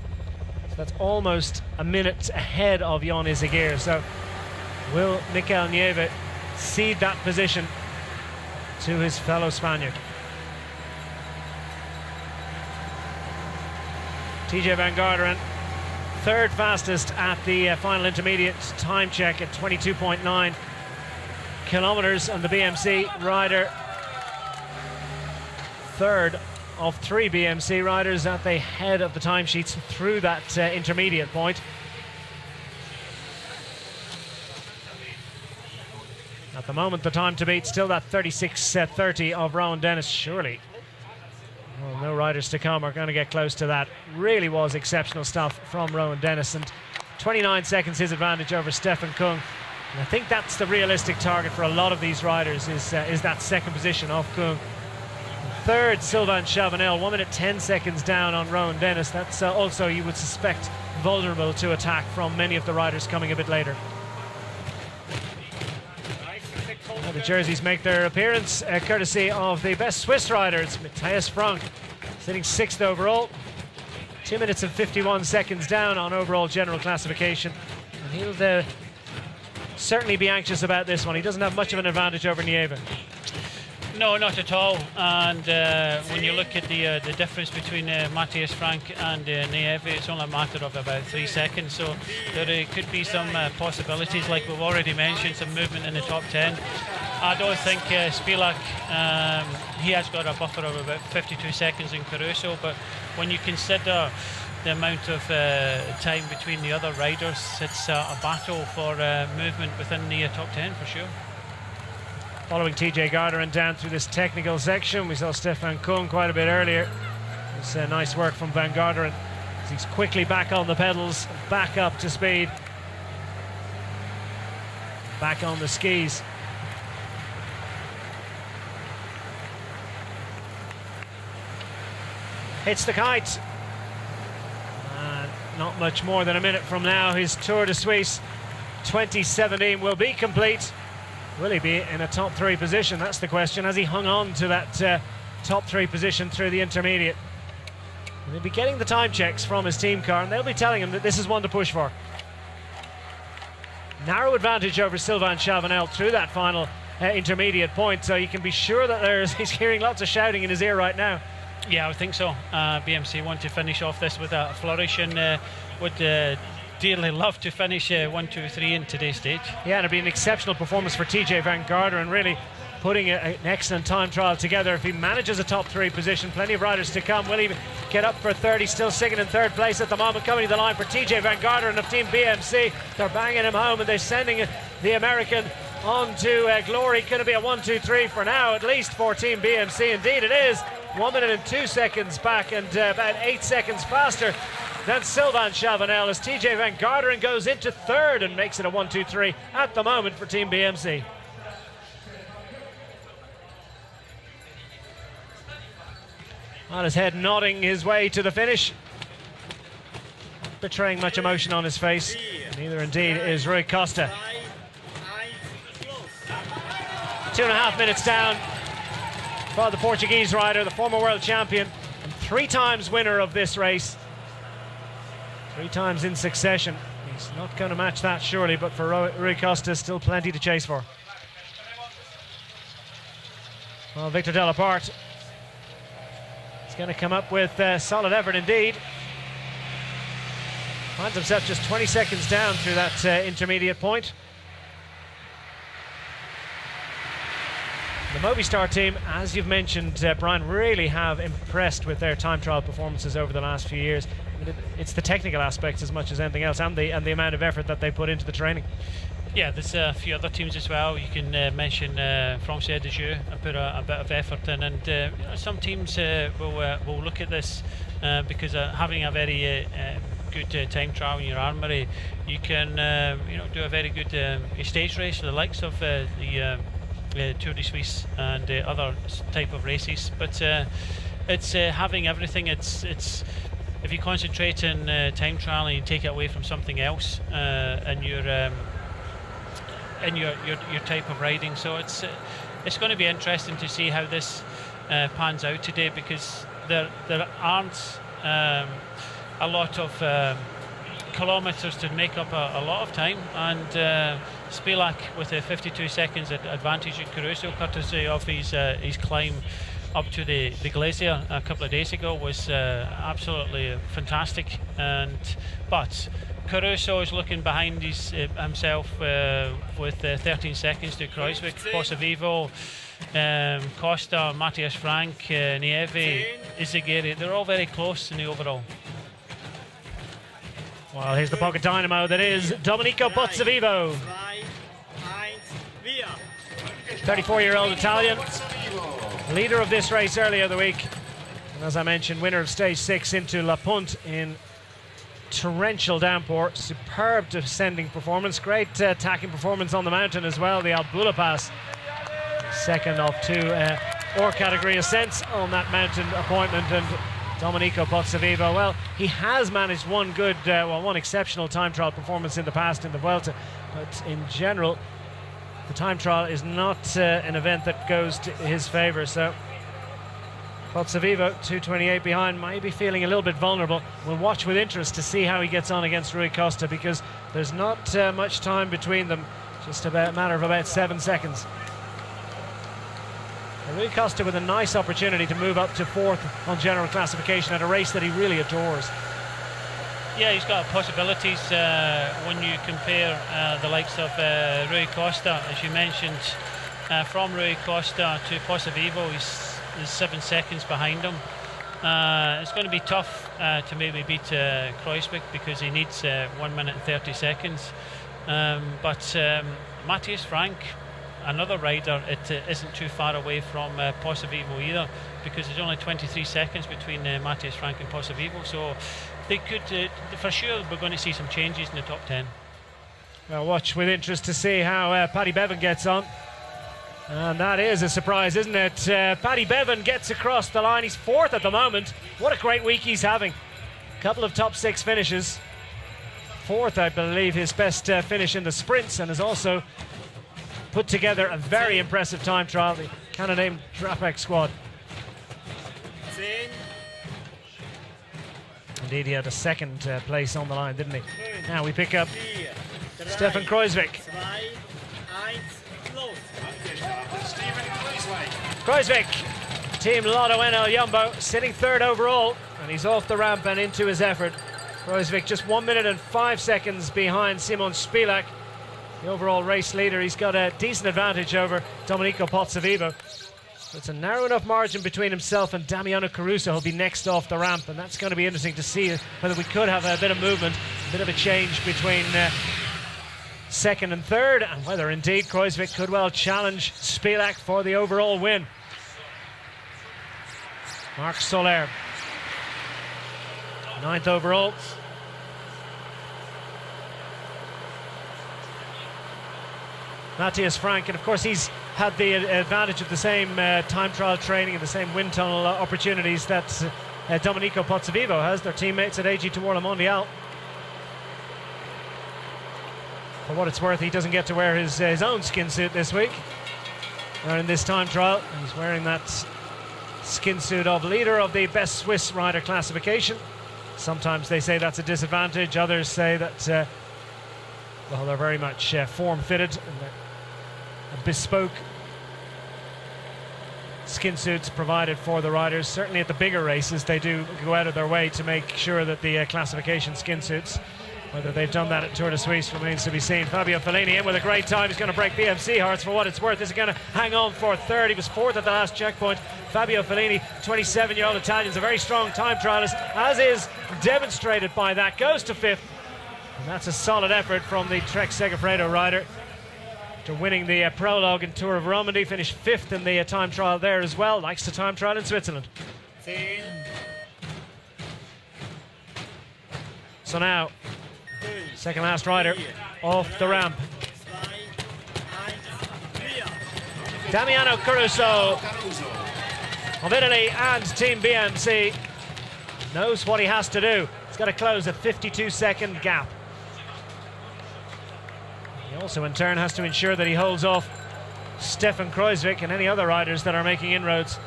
So that's almost a minute ahead of Jan Izagir. So will Michael Nieve cede that position to his fellow Spaniard? TJ Van Garderen, third fastest at the final intermediate time check at 22.9 kilometers, and the BMC rider, third of 3 BMC riders at the head of the timesheets through that intermediate point. At the moment, the time to beat still that 36:30 of Rowan Dennis. Surely, well, no riders to come are going to get close to that. Really was exceptional stuff from Rowan Dennis, and 29 seconds his advantage over Stefan Kung. And I think that's the realistic target for a lot of these riders, is that second position of Kung. Third, Sylvain Chavanel, 1 minute 10 seconds down on Rowan Dennis. That's also, you would suspect, vulnerable to attack from many of the riders coming a bit later. Now the jerseys make their appearance, courtesy of the best Swiss riders. Matthias Frank sitting 6th overall, 2 minutes and 51 seconds down on overall general classification. And he'll certainly be anxious about this one. He doesn't have much of an advantage over Nieve. No, not at all. And when you look at the difference between Matthias Frank and Nieve, it's only a matter of about 3 seconds. So there could be some possibilities, like we've already mentioned, some movement in the top 10. I don't think Spilak, he has got a buffer of about 52 seconds in Caruso, but when you consider the amount of time between the other riders, it's a battle for movement within the top 10 for sure. Following TJ Garderen down through this technical section, we saw Stefan Kung quite a bit earlier. It's nice work from Van Garderen. He's quickly back on the pedals, back up to speed, back on the skis. Hits the kite. Not much more than a minute from now, his Tour de Suisse 2017 will be complete. Will he be in a top 3 position? That's the question. Has he hung on to that top 3 position through the intermediate? And he'll be getting the time checks from his team car, and they'll be telling him that this is one to push for. Narrow advantage over Sylvain Chavanel through that final intermediate point, so you can be sure that he's hearing lots of shouting in his ear right now. Yeah, I would think so. BMC want to finish off this with a flourish, and would dearly love to finish 1, 2, 3 in today's stage. Yeah, it'll be an exceptional performance for TJ Van Garderen, really putting an excellent time trial together. If he manages a top 3 position, plenty of riders to come. Will he get up for third? He's still second and third place at the moment. Coming to the line for TJ Van Garderen of Team BMC. They're banging him home, and they're sending the American on to glory. Going to be a 1, 2, 3 for now, at least for Team BMC. Indeed it is. 1 minute and 2 seconds back, and about 8 seconds faster than Sylvain Chavanel, as TJ Van Garderen goes into third and makes it a 1, 2, 3 at the moment for Team BMC. On his head, nodding his way to the finish, betraying much emotion on his face. Neither indeed is Rui Costa. 2.5 minutes down for the Portuguese rider, the former world champion and 3 times winner of this race. 3 times in succession. He's not going to match that surely, but for Rui Costa, still plenty to chase for. Well, Victor Delaparte is going to come up with solid effort indeed. Finds himself just 20 seconds down through that intermediate point. The Movistar team, as you've mentioned, Brian, really have impressed with their time trial performances over the last few years. I mean, it's the technical aspects as much as anything else, and the amount of effort that they put into the training. Yeah, there's a few other teams as well. You can mention Française de Jeu, put a bit of effort in, and you know, some teams will look at this because having a very good time trial in your armoury, you can do a very good stage race, the likes of the Tour de Suisse and other type of races. But it's having everything. It's if you concentrate on time trial and you take it away from something else and your type of riding. So it's going to be interesting to see how this pans out today, because there aren't a lot of kilometres to make up a lot of time, and Spilak with a 52 seconds advantage at Caruso, courtesy of his climb up to the glacier a couple of days ago, was absolutely fantastic. But Caruso is looking behind himself with 13 seconds to Kruijswijk, Pozzovivo, Costa, Matthias Frank, Nieve, Izagirre. They're all very close in the overall. Well, here's the pocket dynamo that is Domenico Pozzovivo. 34-year-old Italian, leader of this race earlier the week. And as I mentioned, winner of stage 6 into La Punt in torrential downpour. Superb descending performance, great tacking performance on the mountain as well. The Albula Pass, second of 2 ore category ascents on that mountain appointment. And Domenico Pozzovivo, well, he has managed one exceptional time trial performance in the past in the Vuelta, but in general the time trial is not an event that goes to his favour. So Pozzovivo, 2:28 behind, might be feeling a little bit vulnerable. We'll watch with interest to see how he gets on against Rui Costa, because there's not much time between them, just a matter of about 7 seconds. Rui Costa with a nice opportunity to move up to 4th on general classification at a race that he really adores. Yeah, he's got possibilities when you compare the likes of Rui Costa, as you mentioned. From Rui Costa to Pozzovivo, he's 7 seconds behind him. It's going to be tough to maybe beat Kruijswijk, because he needs 1 minute and 30 seconds. But Matthias Frank, another rider, it isn't too far away from Pozzovivo either, because there's only 23 seconds between Matthias Frank and Pozzovivo. So they could, for sure, we're going to see some changes in the top 10. Well, watch with interest to see how Paddy Bevan gets on. And that is a surprise, isn't it? Paddy Bevan gets across the line. He's 4th at the moment. What a great week he's having. A couple of top 6 finishes. 4th, I believe, his best finish in the sprints, and has also put together a very impressive time trial. The Canada-named Drapek squad. Indeed, he had a 2nd place on the line, didn't he? Now we pick up Stefan Kruijswijk. Kruijswijk, Team Lotto NL Jumbo, sitting 3rd overall, and he's off the ramp and into his effort. Kruijswijk just 1 minute and 5 seconds behind Simon Spilak, the overall race leader. He's got a decent advantage over Domenico Pozzovivo. It's a narrow enough margin between himself and Damiano Caruso, who'll be next off the ramp, and that's going to be interesting to see whether we could have a bit of movement, a bit of a change between 2nd and 3rd, and whether indeed Kruijswijk could well challenge Spilak for the overall win. Marc Soler, 9th overall. Matthias Frank, and of course he's had the advantage of the same time trial training and the same wind tunnel opportunities that Domenico Pozzovivo has. Their teammates at AG Tour Le Mondial. For what it's worth, he doesn't get to wear his own skin suit this week. are in this time trial. He's wearing that skin suit of leader of the best Swiss rider classification. Sometimes they say that's a disadvantage, others say that well, they're very much form-fitted, and a bespoke skin suits provided for the riders. Certainly at the bigger races they do go out of their way to make sure that the classification skin suits, whether they've done that at Tour de Suisse remains to be seen. Fabio Fellini in with a great time. He's going to break BMC hearts for what it's worth. This is going to hang on for third. He was fourth at the last checkpoint. Fabio Fellini, 27-year-old Italian, is a very strong time trialist, as is demonstrated by that. Goes to fifth. And that's a solid effort from the Trek Segafredo rider. After winning the prologue in Tour of Romandy, finished fifth in the time trial there as well. Likes the time trial in Switzerland. So now, second last rider off the ramp. Damiano Caruso of Italy and Team BMC knows what he has to do. He's got to close a 52-second gap. He also in turn has to ensure that he holds off Stefan Kreuzvik and any other riders that are making inroads.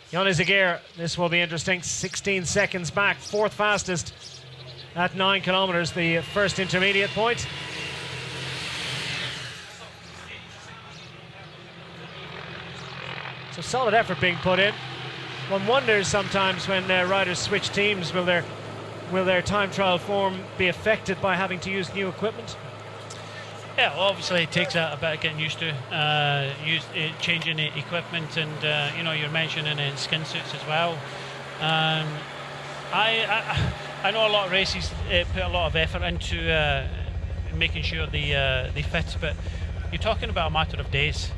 Jan Izagir, this will be interesting. 16 seconds back, fourth fastest at 9 kilometers, the first intermediate point. So solid effort being put in. One wonders sometimes when riders switch teams, will their time trial form be affected by having to use new equipment? Yeah, well, obviously it takes a bit of getting used to changing the equipment, and you know, you're mentioning skin suits as well. I know a lot of races put a lot of effort into making sure they fit, but you're talking about a matter of days.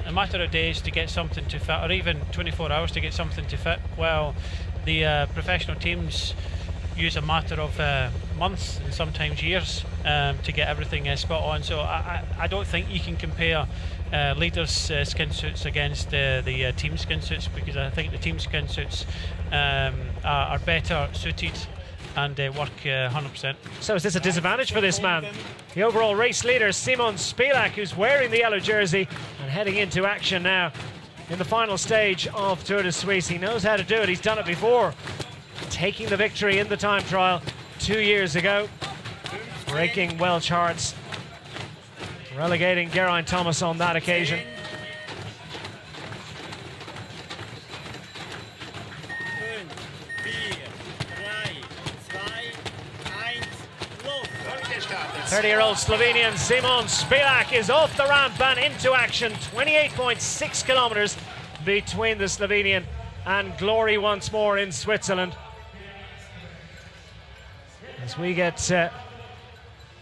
A matter of days to get something to fit, or even 24 hours to get something to fit. Well, the professional teams use a matter of months and sometimes years to get everything spot on. So I don't think you can compare leaders' skin suits against the team skin suits, because I think the team skin suits are better suited and work 100%. So is this a disadvantage for this man? The overall race leader, Simon Spilak, who's wearing the yellow jersey and heading into action now in the final stage of Tour de Suisse. He knows how to do it. He's done it before, taking the victory in the time trial 2 years ago, breaking Welsh hearts, relegating Geraint Thomas on that occasion. The 30-year-old Slovenian Simon Spilak is off the ramp and into action. 28.6 kilometers between the Slovenian and glory once more in Switzerland. As we get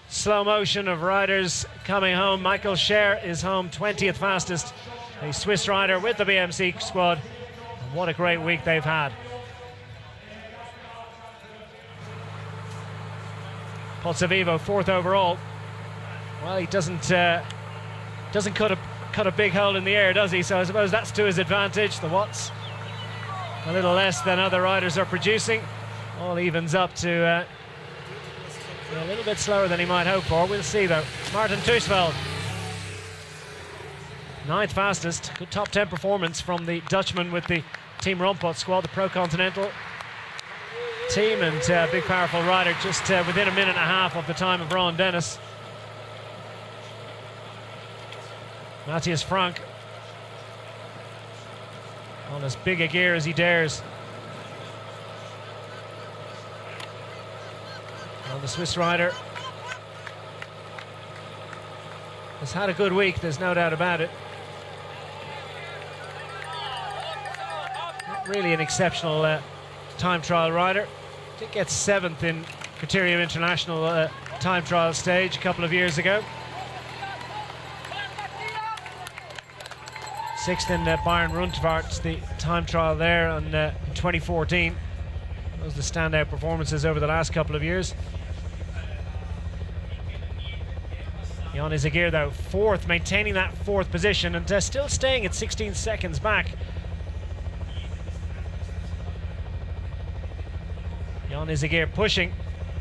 slow motion of riders coming home, Michael Scher is home 20th fastest, a Swiss rider with the BMC squad. And what a great week they've had. Pozzovivo, fourth overall. Well, he doesn't cut a big hole in the air, does he? So I suppose that's to his advantage. The watts a little less than other riders are producing. All evens up to a little bit slower than he might hope for. We'll see though. Martin Tuisveld, 9th fastest. Good top 10 performance from the Dutchman with the Team Rompot squad, the Pro Continental team, and big powerful rider, just within a minute and a half of the time of Ron Dennis. Matthias Frank on as big a gear as he dares. Well, the Swiss rider has had a good week, there's no doubt about it. Not really an exceptional time trial rider. Did get 7th in Criterium International time trial stage a couple of years ago. 6th in Bayern Rundfahrt, the time trial there in 2014. Those are the standout performances over the last couple of years. Jan Izagir though, 4th, maintaining that 4th position and still staying at 16 seconds back. Jan Izagir pushing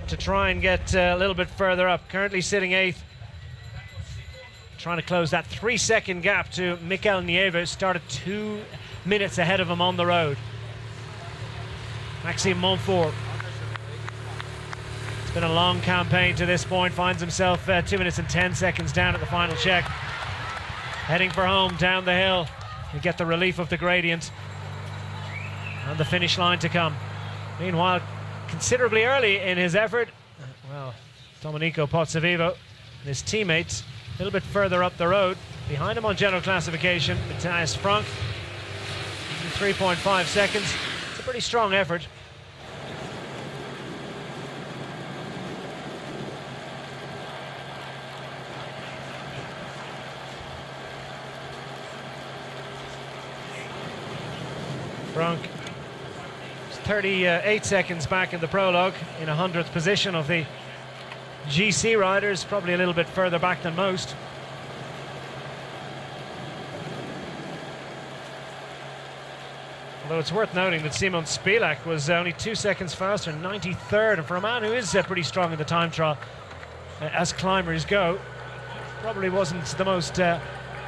to try and get a little bit further up. Currently sitting 8th. Trying to close that 3-second gap to Mikel Nieve, started 2 minutes ahead of him on the road. Maxime Montfort. It's been a long campaign to this point, finds himself 2 minutes and 10 seconds down at the final check. Heading for home down the hill to get the relief of the gradient and the finish line to come. Meanwhile, considerably early in his effort, well, Domenico Pozzovivo and his teammates a little bit further up the road. Behind him on general classification, Matthias Frank, 3.5 seconds. It's a pretty strong effort. Frank is 38 seconds back in the prologue, in 100th position of the GC riders, probably a little bit further back than most. Although it's worth noting that Simon Spilak was only 2 seconds faster, 93rd, and for a man who is pretty strong in the time trial, as climbers go, probably wasn't the most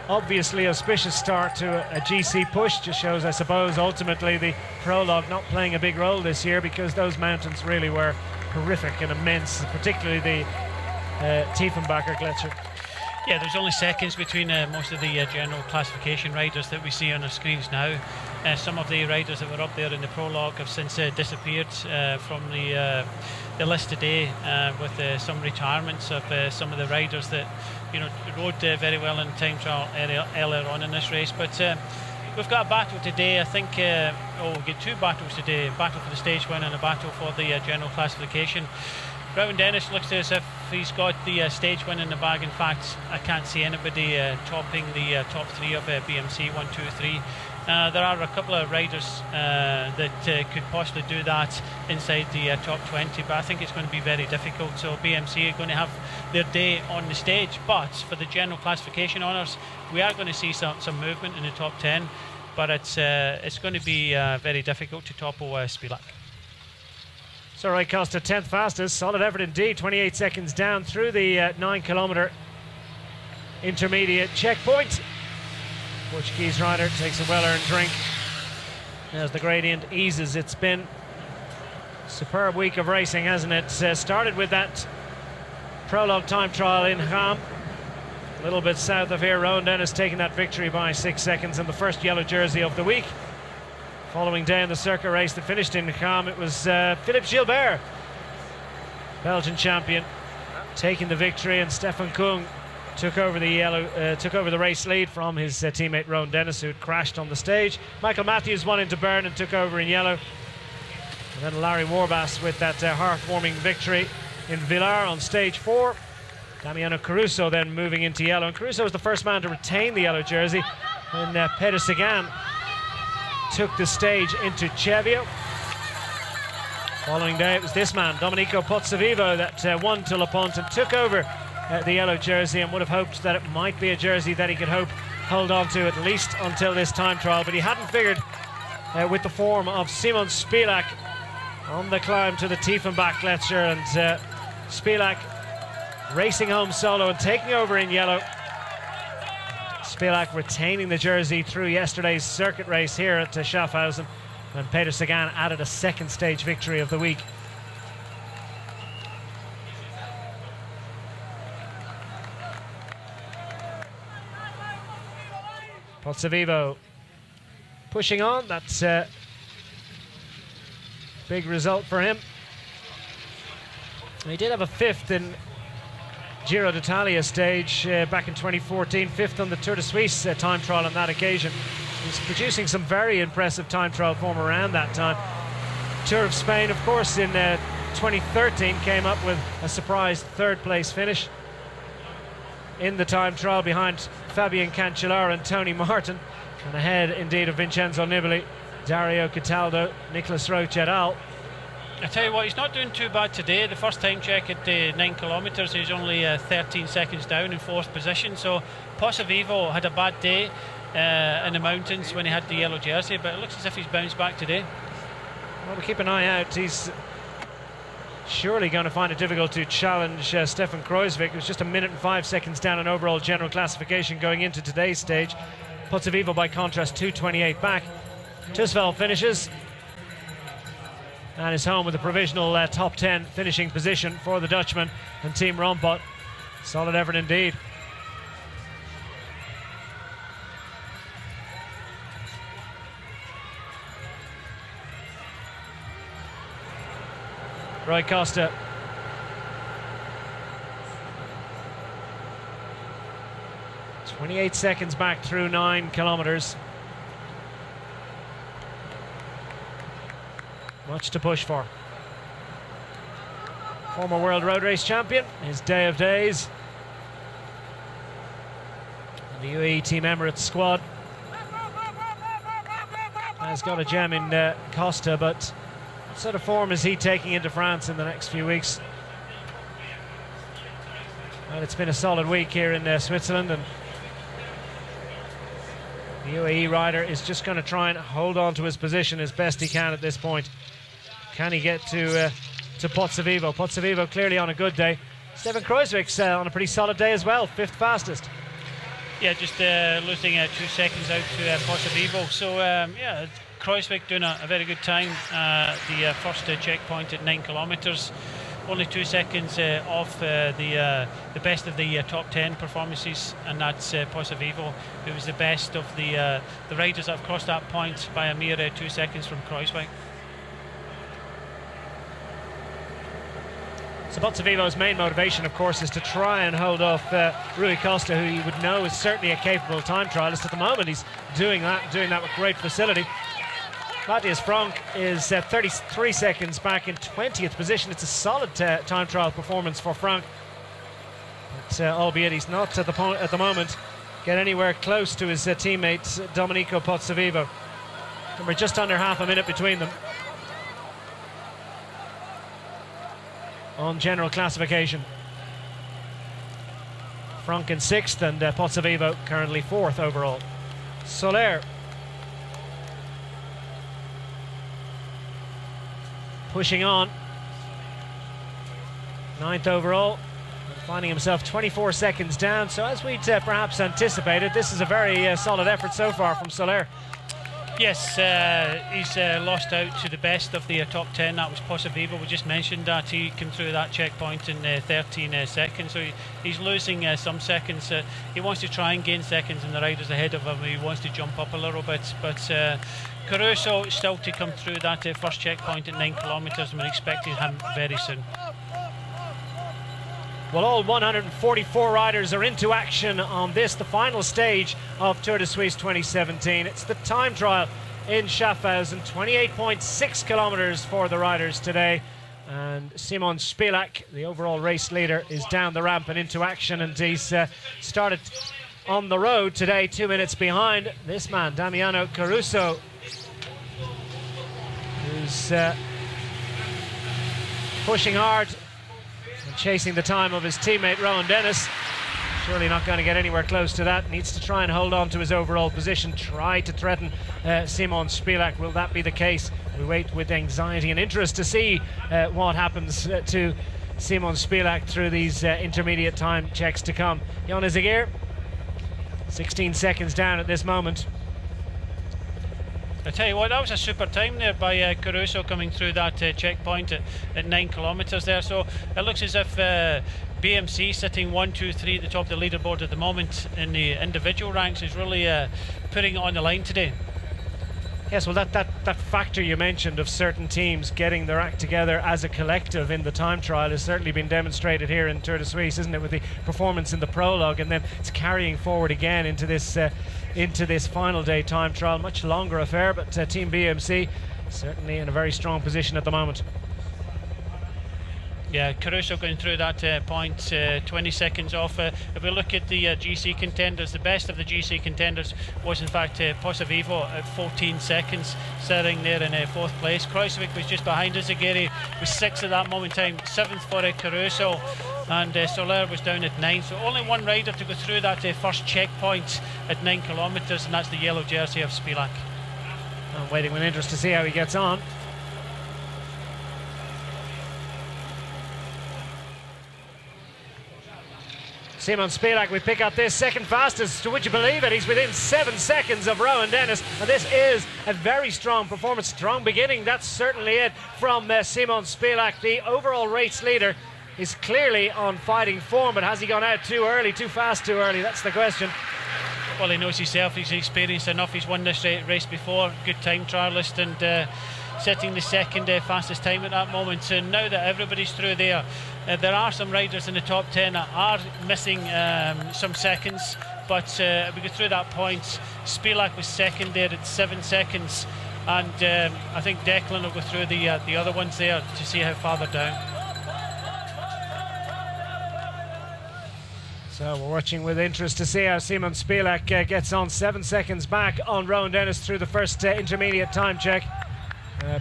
obviously auspicious start to a GC push. Just shows, I suppose, ultimately the prologue not playing a big role this year, because those mountains really were horrific and immense, particularly the Tiefenbacher Gletscher. Yeah, there's only seconds between most of the general classification riders that we see on our screens now. Some of the riders that were up there in the prologue have since disappeared from the list today, with some retirements of some of the riders that rode very well in time trial earlier on in this race. But we've got a battle today. I think we'll get 2 battles today: a battle for the stage win and a battle for the general classification. Rowan Dennis looks as if he's got the stage win in the bag. In fact, I can't see anybody topping the top 3 of BMC 1, 2, 3. There are a couple of riders that could possibly do that inside the top 20, but I think it's going to be very difficult. So BMC are going to have their day on the stage, but for the general classification honours, we are going to see some movement in the top 10, but it's going to be very difficult to topple Spilak. Soraya Costa, 10th fastest. Solid effort indeed. 28 seconds down through the 9-kilometre intermediate checkpoint. Portuguese rider takes a well-earned drink as the gradient eases. It's been a superb week of racing, hasn't it? Started with that prologue time trial in Ham. A little bit south of here, Rowan Dennis taking that victory by 6 seconds in the first yellow jersey of the week. Following day in the circuit race that finished in Ham, it was Philippe Gilbert, Belgian champion, taking the victory, and Stefan Kung took over the race lead from his teammate Rowan Dennis, who had crashed on the stage. Michael Matthews won into Bern and took over in yellow. And then Larry Warbass with that heartwarming victory in Villar on stage 4. Damiano Caruso then moving into yellow, and Caruso was the first man to retain the yellow jersey when Peter Sagan took the stage into Chevio. Following day, it was this man, Domenico Pozzovivo, that won to La Ponte and took over the yellow jersey, and would have hoped that it might be a jersey that he could hold on to at least until this time trial, but he hadn't figured with the form of Simon Spilak on the climb to the Tiefenbach Gletscher, and Spilak racing home solo and taking over in yellow. Spilak retaining the jersey through yesterday's circuit race here at Schaffhausen, and Peter Sagan added a second stage victory of the week. Pozzovivo pushing on, that's a big result for him. He did have a 5th in Giro d'Italia stage back in 2014, 5th on the Tour de Suisse time trial on that occasion. He's producing some very impressive time trial form around that time. Tour of Spain, of course, in 2013 came up with a surprise 3rd place finish in the time trial behind Fabian Cancellara and Tony Martin, and ahead indeed of Vincenzo Nibali, Dario Cataldo, Nicolas Roche et al. I tell you what, he's not doing too bad today. The first time check at 9 kilometres, he's only 13 seconds down in 4th position. So Pozzovivo had a bad day in the mountains when he had the yellow jersey, but it looks as if he's bounced back today. Well, we'll keep an eye out. He's surely going to find it difficult to challenge Stefan Kreuzvik, who's just 1 minute and 5 seconds down in overall general classification going into today's stage. Potsovivo, by contrast, 2:28 back. Tusveld finishes and is home with a provisional top 10 finishing position for the Dutchman and Team Rompot. Solid effort indeed. Roy Costa. "28 seconds back through 9 kilometers. Much to push for. Former world road race champion, his day of days. And the UAE Team Emirates squad has got a gem in Costa, but what sort of form is he taking into France in the next few weeks? Well, it's been a solid week here in Switzerland, and the UAE rider is just going to try and hold on to his position as best he can at this point. Can he get to Potsovivo? Potsovivo clearly on a good day. Stefan Kreuzvik's on a pretty solid day as well, 5th fastest. Yeah, just losing 2 seconds out to Potsovivo. So, yeah, Kreuzvik doing a very good time. The first checkpoint at 9 kilometres. Only 2 seconds off the best of the top 10 performances, and that's Potsovivo, who was the best of the riders that have crossed that point by a mere 2 seconds from Kreuzvik. So Potsovivo's main motivation, of course, is to try and hold off Rui Costa, who you would know is certainly a capable time trialist. At the moment, he's doing that with great facility. Matthias Frank is 33 seconds back in 20th position. It's a solid time trial performance for Frank, but albeit he's not at the moment get anywhere close to his teammate Domenico Potsovivo. And we're just under half a minute between them on general classification. Frank in 6th and Potsovivo currently 4th overall. Soler pushing on, 9th overall, and finding himself 24 seconds down. So as we'd perhaps anticipated, this is a very solid effort so far from Soler. Yes, he's lost out to the best of the top 10. That was Potsovivo. We just mentioned that he came through that checkpoint in 13 seconds. So he's losing some seconds. He wants to try and gain seconds in the riders ahead of him. He wants to jump up a little bit. But Caruso still to come through that first checkpoint at 9 kilometres, and we're expecting him very soon. Well, all 144 riders are into action on this, the final stage of Tour de Suisse 2017. It's the time trial in Schaffhausen, 28.6 kilometers for the riders today. And Simon Spilak, the overall race leader, is down the ramp and into action, and he's started on the road today, 2 minutes behind this man, Damiano Caruso, who's pushing hard and chasing the time of his teammate Rowan Dennis. Surely not going to get anywhere close to that. Needs to try and hold on to his overall position, try to threaten Simon Spilak. Will that be the case? We wait with anxiety and interest to see what happens to Simon Spilak through these intermediate time checks to come. Jon Izagir, 16 seconds down at this moment. I tell you what, that was a super time there by Caruso coming through that checkpoint at 9 kilometres there. So it looks as if BMC sitting 1, 2, 3 at the top of the leaderboard at the moment in the individual ranks is really putting it on the line today. Yes, well, that factor you mentioned of certain teams getting their act together as a collective in the time trial has certainly been demonstrated here in Tour de Suisse, isn't it, with the performance in the prologue, and then it's carrying forward again into this final day time trial. Much longer affair, but Team BMC certainly in a very strong position at the moment. Yeah, Caruso going through that point, 20 seconds off. If we look at the GC contenders, the best of the GC contenders was in fact Potsovivo at 14 seconds, sitting there in 4th place. Kreuzvik was just behind us. Izagir was 6th at that moment in time, 7th for Caruso, and Soler was down at 9. So only one rider to go through that first checkpoint at 9 kilometres, and that's the yellow jersey of Spilak. I'm waiting with interest to see how he gets on. Simon Spilak, we pick up this second fastest. Would you believe it? He's within 7 seconds of Rowan Dennis, and this is a very strong performance. Strong beginning, that's certainly it from Simon Spilak, the overall race leader. Is clearly on fighting form, but has he gone out too early, too fast, too early? That's the question. Well, he knows himself, he's experienced enough, he's won this race before, good time trialist, and setting the second fastest time at that moment. And now that everybody's through there, there are some riders in the top 10 that are missing some seconds, but we go through that point. Spilak was second there at 7 seconds, and I think Declan will go through the other ones there to see how far they're down. So we're watching with interest to see how Simon Spilak gets on. 7 seconds back on Rowan Dennis through the first intermediate time check.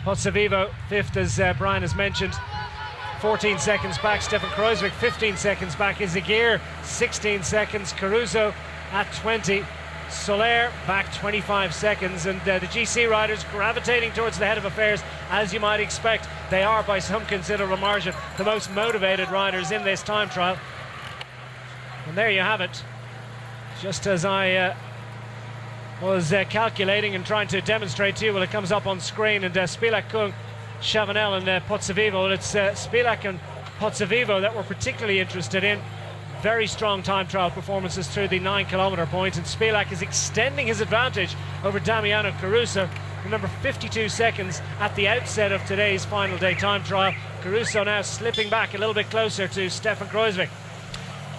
Pozzovivo fifth, as Brian has mentioned, 14 seconds back. Stefan Kreuzvik 15 seconds back. Izagir 16 seconds. Caruso at 20. Soler back 25 seconds. And the GC riders gravitating towards the head of affairs, as you might expect. They are, by some considerable margin, the most motivated riders in this time trial. And there you have it. Just as I was calculating and trying to demonstrate to you, well, it comes up on screen, and Spilak, Kung, Chavanel and Pozzovivo. Well, it's Spilak and Pozzovivo that we're particularly interested in. Very strong time trial performances through the 9 kilometre point, and Spilak is extending his advantage over Damiano Caruso. Remember, 52 seconds at the outset of today's final day time trial. Caruso now slipping back a little bit closer to Stefan Kreuzvik.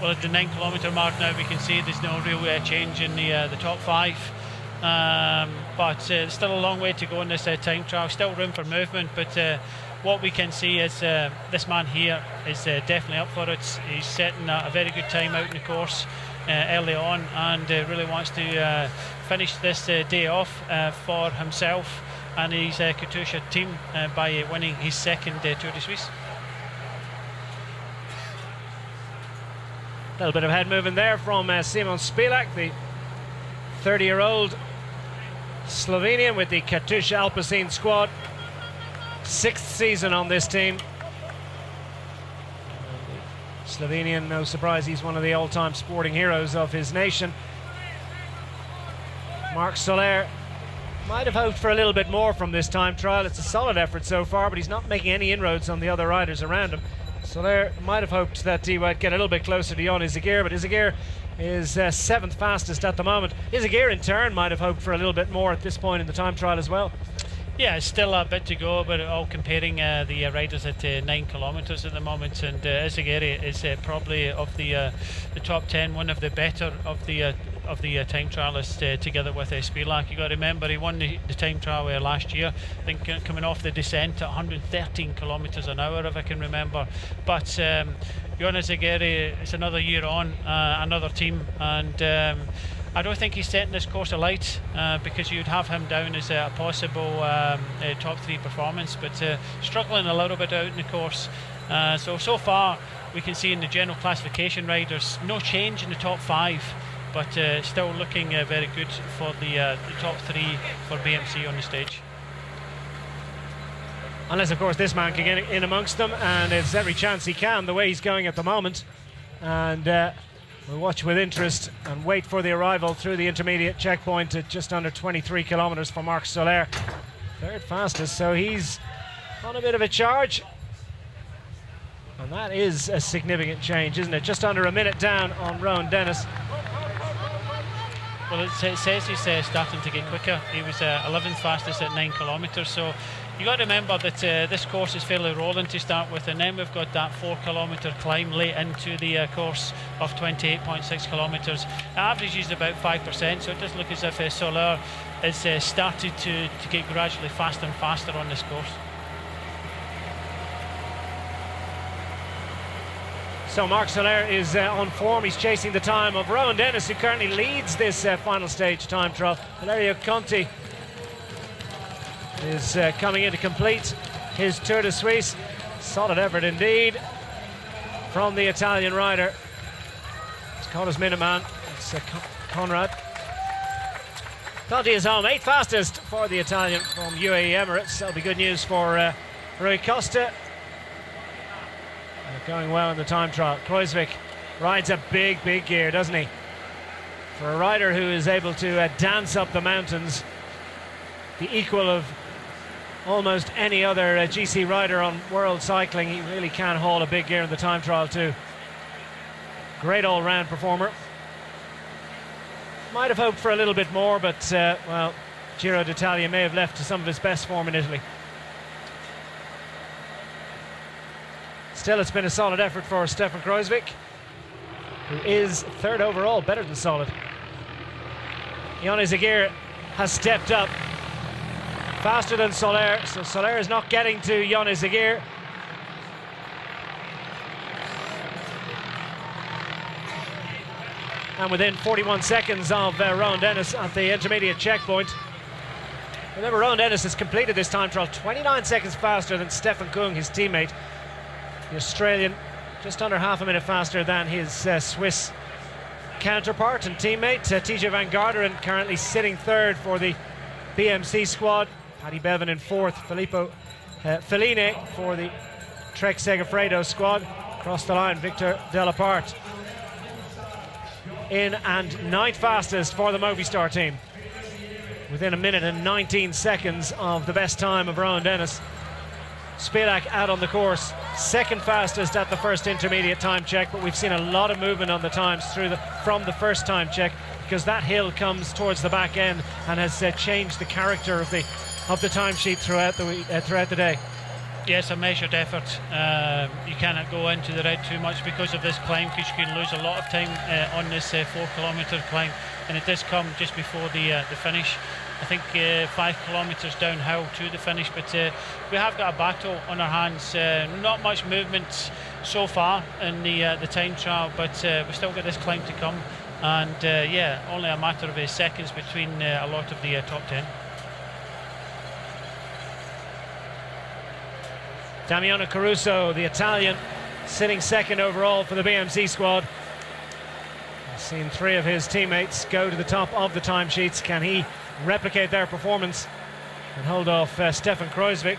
Well, at the 9 kilometre mark now, we can see there's no real change in the top 5, but still a long way to go in this time trial. Still room for movement, but what we can see is this man here is definitely up for it. He's setting a very good time out in the course early on, and really wants to finish this day off for himself and his Katusha team by winning his second Tour de Suisse. A little bit of head movement there from Simon Spilak, the 30-year-old Slovenian with the Katusha Alpecin squad. 6th season on this team. Slovenian, no surprise, he's one of the all-time sporting heroes of his nation. Marc Soler might have hoped for a little bit more from this time trial. It's a solid effort so far, but he's not making any inroads on the other riders around him. Soler might have hoped that he would get a little bit closer to Jon Izagir, but Izagir is 7th fastest at the moment. Izagir in turn might have hoped for a little bit more at this point in the time trial as well. Yeah, it's still a bit to go, but all comparing the riders at 9 kilometres at the moment, and Izagir is probably of the top 10, one of the better of the time trialists, together with Spilak. You got to remember, he won the time trial last year, I think, coming off the descent at 113 kilometres an hour, if I can remember. But Jon Izagir, it's another year on, another team, and I don't think he's setting this course alight, because you'd have him down as a possible top 3 performance, but struggling a little bit out in the course. So far we can see in the general classification riders no change in the top 5, but still looking very good for the top 3 for BMC on the stage. Unless, of course, this man can get in amongst them, and it's every chance he can, the way he's going at the moment. And we'll watch with interest and wait for the arrival through the intermediate checkpoint at just under 23 kilometres for Marc Soler. 3rd fastest, so he's on a bit of a charge. And that is a significant change, isn't it? Just under a minute down on Rowan Dennis. Well, it says he's starting to get quicker. He was 11th fastest at 9 kilometres, so you got to remember that this course is fairly rolling to start with, and then we've got that 4 kilometre climb late into the course of 28.6 kilometres. Average is about 5%, so it does look as if Soler has started to get gradually faster and faster on this course. So Marc Soler is on form. He's chasing the time of Rowan Dennis, who currently leads this final stage time trial. Valerio Conti is coming in to complete his Tour de Suisse. Solid effort indeed from the Italian rider. It's caught his Minuteman. It's Conrad. Conti is home, 8th fastest for the Italian from UAE Emirates. That'll be good news for Rui Costa. Going well in the time trial. Kreuzvik rides a big gear, doesn't he? For a rider who is able to dance up the mountains, the equal of almost any other GC rider on world cycling, he really can haul a big gear in the time trial too. Great all-round performer. Might have hoped for a little bit more, but well, Giro d'Italia may have left to some of his best form in Italy. Still, it's been a solid effort for Stefan Kruijswijk, who is third overall, better than solid. Yanni Zagir has stepped up faster than Soler, so Soler is not getting to Yanni Zagir. And within 41 seconds of Rowan Dennis at the intermediate checkpoint. Remember, Rowan Dennis has completed this time trial 29 seconds faster than Stefan Kung, his teammate. The Australian just under half a minute faster than his Swiss counterpart and teammate. TJ van Garderen currently sitting third for the BMC squad. Paddy Bevan in fourth. Filippo Feline for the Trek Segafredo squad. Across the line, Victor Delaparte in and ninth fastest for the Movistar team. Within a minute and 19 seconds of the best time of Rowan Dennis. Spilak out on the course, second fastest at the first intermediate time check, but we've seen a lot of movement on the times from the first time check, because that hill comes towards the back end and has changed the character of the timesheet throughout the day. Yes, a measured effort. You cannot go into the red too much because of this climb, because you can lose a lot of time on this 4 kilometre climb, and it does come just before the finish. I think 5 kilometres downhill to the finish, but we have got a battle on our hands. Not much movement so far in the time trial, but we've still got this climb to come, and yeah, only a matter of seconds between a lot of the top 10. Damiano Caruso, the Italian, sitting second overall for the BMC squad. I've seen 3 of his teammates go to the top of the timesheets. Can he replicate their performance and hold off Stefan Kruijswijk?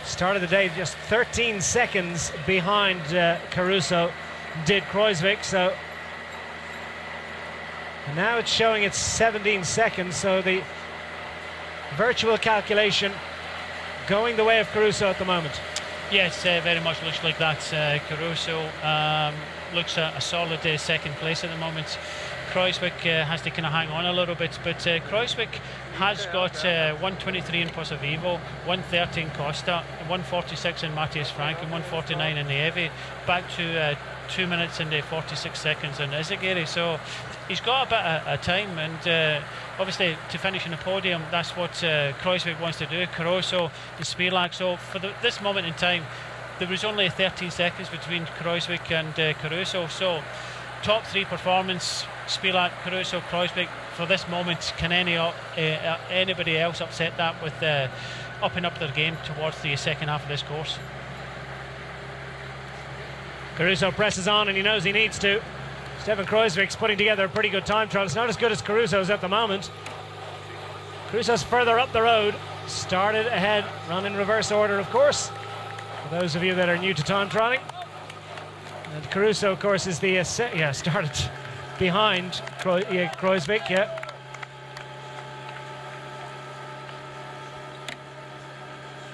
Started the day just 13 seconds behind Caruso did Kruijswijk, so and now it's showing it's 17 seconds, so the virtual calculation going the way of Caruso at the moment. Yes, very much looks like that. Caruso looks a solid second place at the moment. Kruijswijk has to kind of hang on a little bit, but Kruijswijk has got 123 in Pozzovivo, 130 in Costa, 146 in Matthias Frank, and 149 in Nieve, back to 2 minutes and 46 seconds in Izagiri. So he's got a bit of time, and obviously to finish in the podium, that's what Kruijswijk wants to do. Caruso and Spilak. So for this moment in time, there was only 13 seconds between Kruijswijk and Caruso. So top 3 performance, Spilak, Caruso, Kruijswijk. For this moment, can anybody else upset that with upping up their game towards the second half of this course? Caruso presses on, and he knows he needs to. Stefan Kruijswijk's putting together a pretty good time trial. It's not as good as Caruso's at the moment. Caruso's further up the road, started ahead, run in reverse order, of course, for those of you that are new to time trialing. And Caruso, of course, is the started behind Kruijswijk, yeah.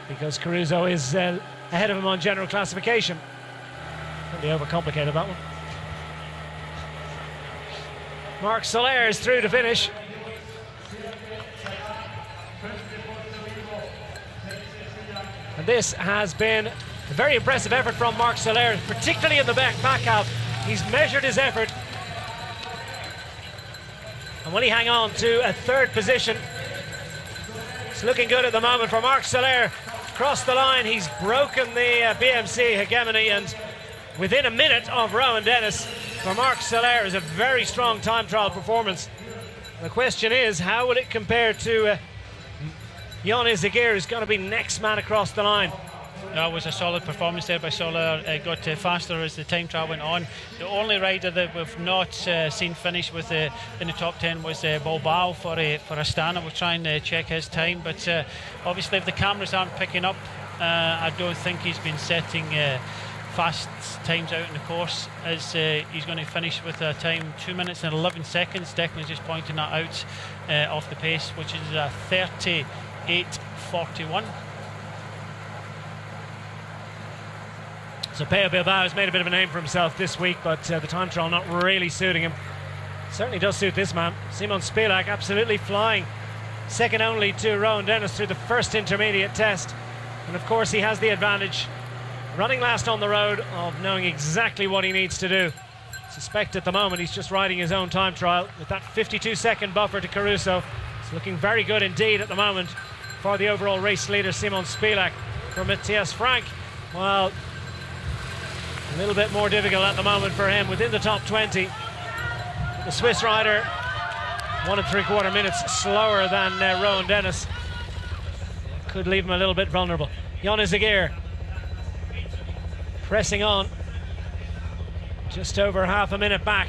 Because Caruso is ahead of him on general classification. Really overcomplicated that one. Marc Soler is through to finish. And this has been a very impressive effort from Marc Soler, particularly in the back half. He's measured his effort. And will he hang on to a third position? It's looking good at the moment for Marc Soler. Across the line, he's broken the BMC hegemony, and within a minute of Rowan Dennis, for Marc Soler is a very strong time trial performance. The question is, how will it compare to Yanni Zagir, who's going to be next man across the line? That was a solid performance there by Soler. Got faster as the time trial went on. The only rider that we've not seen finish with in the top 10 was Bilbao for Astana. We'll try and check his time, but obviously if the cameras aren't picking up I don't think he's been setting fast times out in the course, as he's going to finish with a time 2 minutes and 11 seconds. Declan's just pointing that out off the pace, which is 38.41. So Pello Bilbao has made a bit of a name for himself this week, but the time trial not really suiting him. Certainly does suit this man. Simon Spilak absolutely flying, second only to Rowan Dennis through the first intermediate test. And of course he has the advantage, running last on the road, of knowing exactly what he needs to do. Suspect at the moment he's just riding his own time trial with that 52-second buffer to Caruso. It's looking very good indeed at the moment for the overall race leader Simon Spilak. For Matthias Frank, well, a little bit more difficult at the moment for him, within the top 20. The Swiss rider 1 3/4 minutes slower than Rowan Dennis. Could leave him a little bit vulnerable. Jonas Aguirre pressing on, just over half a minute back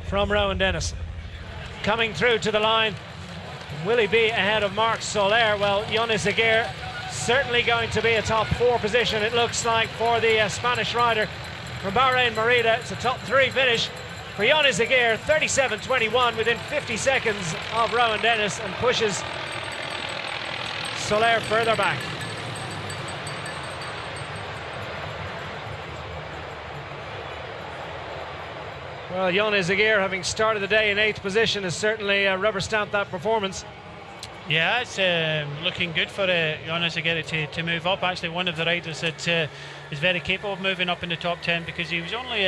from Rowan Dennis. Coming through to the line, will he be ahead of Marc Soler? Well, Jonas Aguirre certainly going to be a top 4 position, it looks like, for the Spanish rider from Bahrain Merida. It's a top 3 finish for Jonas Aguirre, 37.21 within 50 seconds of Rowan Dennis, and pushes Soler further back. Well, Jonas Aguirre, having started the day in 8th position, has certainly rubber stamped that performance. Yeah, it's looking good for Jonas Aguirre to move up. Actually, one of the riders that is very capable of moving up in the top 10, because he was only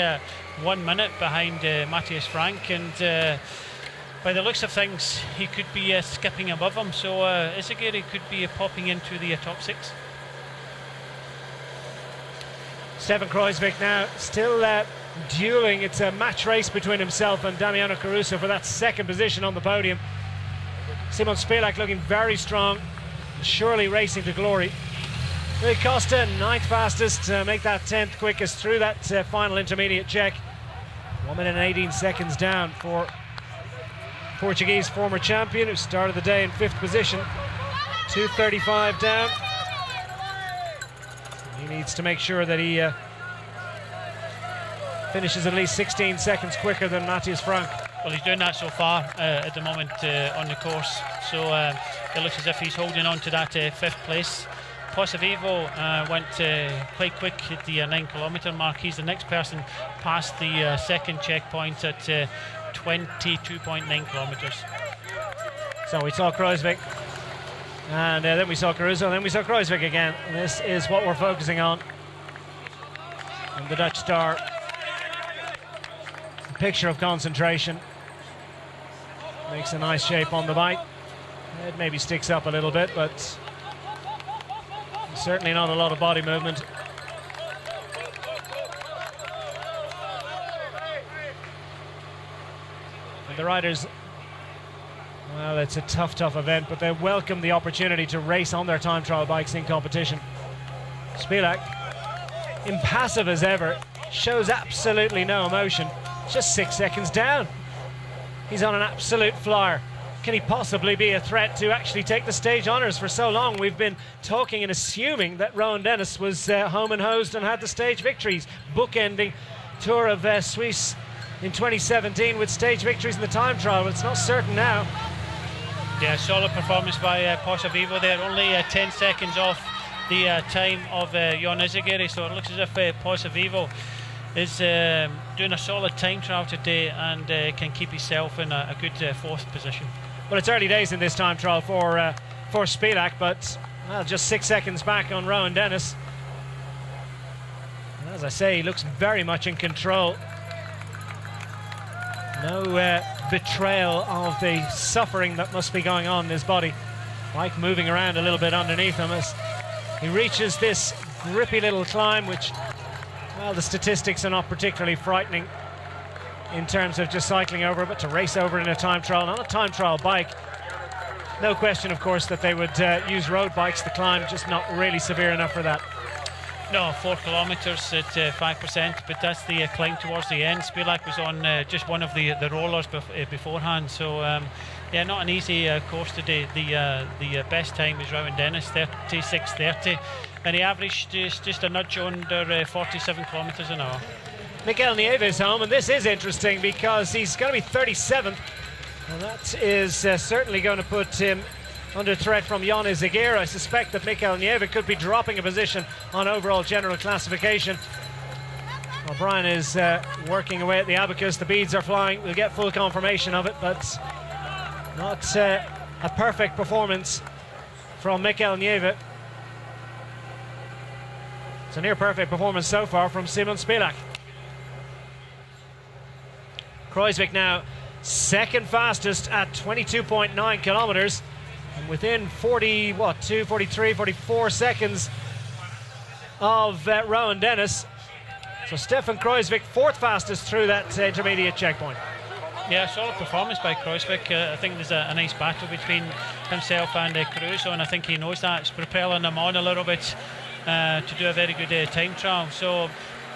1 minute behind Matthias Frank, and by the looks of things, he could be skipping above him. So Aguirre could be popping into the top 6. Stefan Kreuzvik now still dueling. It's a match race between himself and Damiano Caruso for that second position on the podium. Simon Spilak looking very strong, surely racing to glory. Rui Costa, 9th fastest, make that 10th quickest through that final intermediate check. 1 minute and 18 seconds down for Portuguese former champion, who started the day in 5th position. 2:35 down. He needs to make sure that he finishes at least 16 seconds quicker than Matthias Frank. Well, he's doing that so far at the moment on the course, so it looks as if he's holding on to that 5th place. Posavivo went quite quick at the 9 kilometre mark. He's the next person past the second checkpoint at 22.9 kilometres. So we saw Kreuzvik, and then we saw Caruso, and then we saw Kreuzvik again. And this is what we're focusing on. And the Dutch star, a picture of concentration. Makes a nice shape on the bike. It maybe sticks up a little bit, but certainly not a lot of body movement. And the riders, well, it's a tough event, but they welcome the opportunity to race on their time trial bikes in competition. Spilak, impassive as ever, shows absolutely no emotion. Just 6 seconds down. He's on an absolute flyer. Can he possibly be a threat to actually take the stage honours? For so long we've been talking and assuming that Rowan Dennis was home and hosed and had the stage victories, bookending Tour of Suisse in 2017 with stage victories in the time trial. But it's not certain now. Yeah, solid performance by Posavivo there, only 10 seconds off the time of Jonas Aguirre, so it looks as if Posavivo is doing a solid time trial today and can keep himself in a good 4th position. Well, it's early days in this time trial for Spilak, but well, just 6 seconds back on Rowan Dennis. And as I say, he looks very much in control. No betrayal of the suffering that must be going on in his body. Bike moving around a little bit underneath him as he reaches this grippy little climb, which, well, the statistics are not particularly frightening in terms of just cycling over, but to race over in a time trial, on a time trial bike, no question, of course, that they would use road bikes. The climb just not really severe enough for that. No, 4 kilometres at 5%, but that's the climb towards the end. Spilak was on just one of the rollers beforehand, so Yeah, not an easy course today. The best time is Rowan Dennis, 36:30, and he averaged just a nudge under 47 kilometres an hour. Mikel Nieve is home, and this is interesting because he's going to be 37th, and that is certainly going to put him under threat from Jan Izagirre. I suspect that Mikel Nieve could be dropping a position on overall general classification. O'Brien is working away at the abacus. The beads are flying. We'll get full confirmation of it, but not a perfect performance from Mikel Nieve. It's a near perfect performance so far from Simon Spilak. Kruijswijk now second fastest at 22.9 kilometers, and within 44 seconds of Rowan Dennis. So Stefan Kruijswijk fourth fastest through that intermediate checkpoint. Yeah, solid performance by Kruijswijk. I think there's a nice battle between himself and Caruso, and I think he knows that. It's propelling him on a little bit to do a very good time trial. So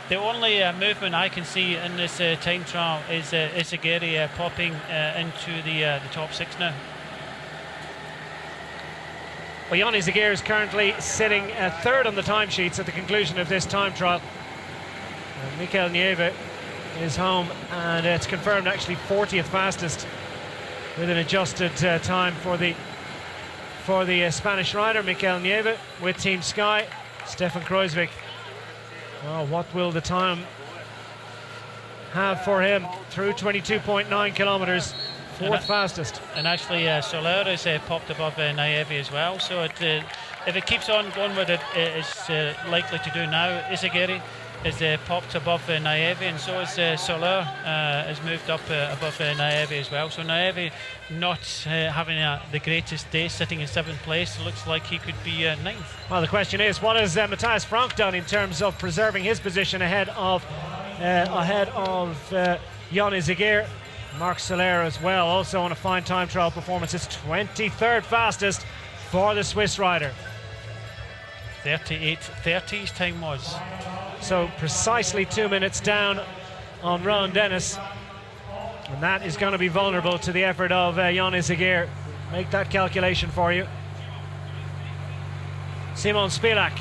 the only movement I can see in this time trial is Izagirre popping into the top 6 now. Well, Jan Izagirre is currently sitting third on the timesheets at the conclusion of this time trial. Mikel Nieve is home, and it's confirmed actually 40th fastest with an adjusted time for the Spanish rider Mikel Nieve with Team Sky. Stefan Kruijswijk. Oh, what will the time have for him through 22.9 kilometers? Fourth fastest. And actually Soler is popped above Nieve as well, so if it keeps on going with it, it's likely to do now. Izagirre is popped above Nieve, and so is Soler has moved up above Nieve as well. So Nieve not having the greatest day, sitting in 7th place. Looks like he could be 9th. Well, the question is, what has Matthias Frank done in terms of preserving his position ahead of Jan Izagirre? Marc Soler as well, also on a fine time trial performance. It's 23rd fastest for the Swiss rider. 38:30 his time was. So precisely 2 minutes down on Rowan Dennis, and that is going to be vulnerable to the effort of Jan Izagirre. Make that calculation for you. Simon Spilak,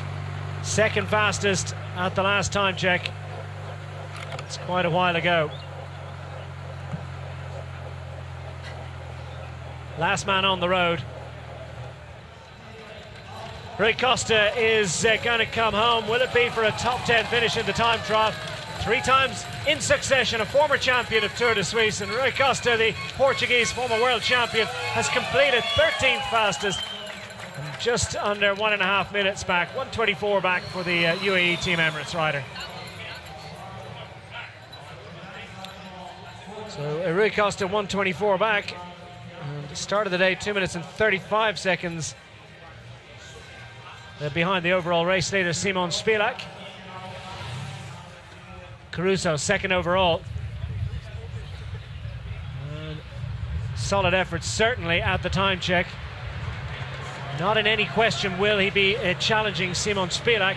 second fastest at the last time check. It's quite a while ago. Last man on the road. Rui Costa is going to come home. Will it be for a top 10 finish in the time trial? 3 times in succession, a former champion of Tour de Suisse, and Rui Costa, the Portuguese former world champion, has completed 13th fastest, and just under 1.5 minutes back, 1:24 back for the UAE Team Emirates rider. So Rui Costa 1:24 back, and the start of the day 2 minutes and 35 seconds behind the overall race leader Simon Spilak. Caruso second overall. And solid effort certainly at the time check. Not in any question will he be challenging Simon Spilak.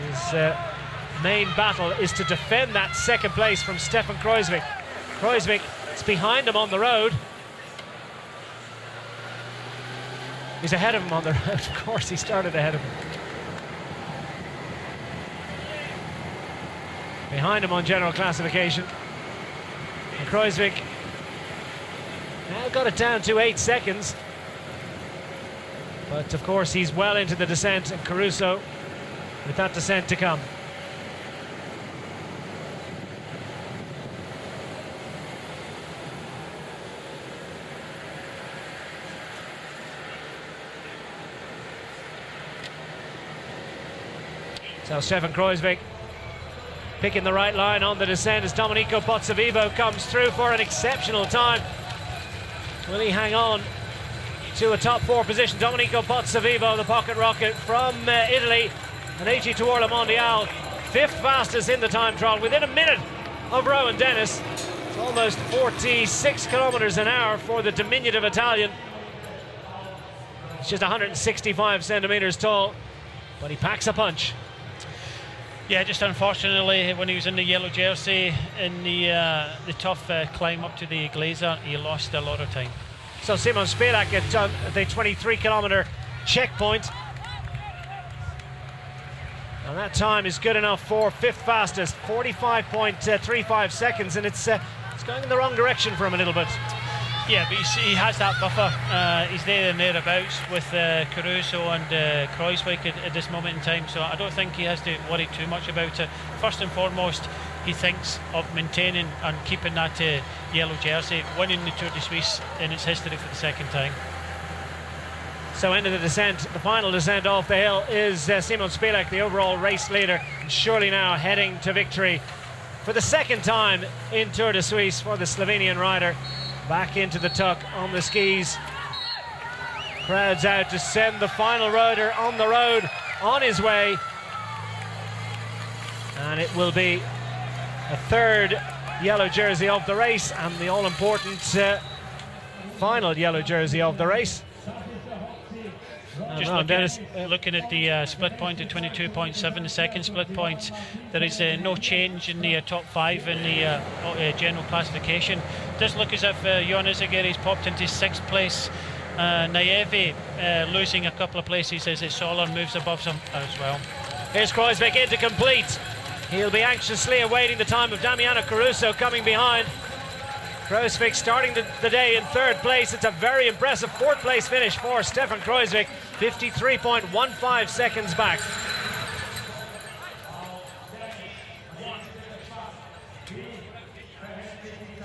His main battle is to defend that second place from Stefan Kruijswijk. Kruijswijk is behind him on the road. He's ahead of him on the road. Of course, he started ahead of him. Behind him on general classification. And Kruijswijk now got it down to 8 seconds. But of course, he's well into the descent, and Caruso with that descent to come. So Stefan Kruijswijk picking the right line on the descent as Domenico Pozzovivo comes through for an exceptional time. Will he hang on to a top 4 position? Domenico Pozzovivo, the pocket rocket from Italy, and AG Tour Le Mondial, 5th fastest in the time trial, within a minute of Rowan Dennis. It's almost 46 kilometers an hour for the diminutive Italian. He's just 165 centimeters tall, but he packs a punch. Yeah, just unfortunately, when he was in the yellow jersey in the tough climb up to the Glacier, he lost a lot of time. So Simon Spilak at the 23-kilometer checkpoint. And that time is good enough for fifth fastest, 45.35 seconds, and it's going in the wrong direction for him a little bit. Yeah, but he has that buffer. He's there and thereabouts with Caruso and Kreuzweg at this moment in time, so I don't think he has to worry too much about it. First and foremost, he thinks of maintaining and keeping that yellow jersey, winning the Tour de Suisse in its history for the second time. So into the descent, the final descent off the hill is Simon Spilak, the overall race leader, surely now heading to victory for the second time in Tour de Suisse for the Slovenian rider. Back into the tuck on the skis. Crowds out to send the final rider on the road, on his way. And it will be a third yellow jersey of the race and the all-important final yellow jersey of the race. Just looking at the split point at 22.7, the second split point, there is no change in the top five in the general classification. It does look as if Jon Izagirre's popped into sixth place. Naevi losing a couple of places as Soler moves above them as well. Here's Kreuzweg in to complete. He'll be anxiously awaiting the time of Damiano Caruso coming behind. Kreuzweg starting the day in third place. It's a very impressive fourth place finish for Stefan Kreuzweg, 53.15 seconds back.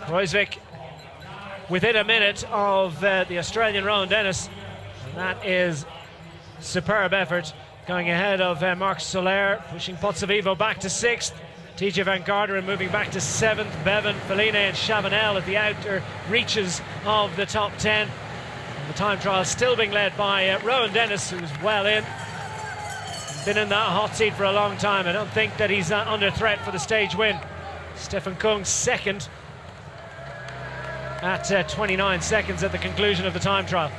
Kreuzweg within a minute of the Australian Rowan Dennis, and that is superb effort. Going ahead of Marc Soler, pushing Pozzovivo back to sixth. TJ Van Garderen moving back to seventh. Bevan, Feline and Chavanel at the outer reaches of the top 10. And the time trial still being led by Rowan Dennis, who's well in. Been in that hot seat for a long time. I don't think that he's under threat for the stage win. Stefan Kung second at 29 seconds at the conclusion of the time trial.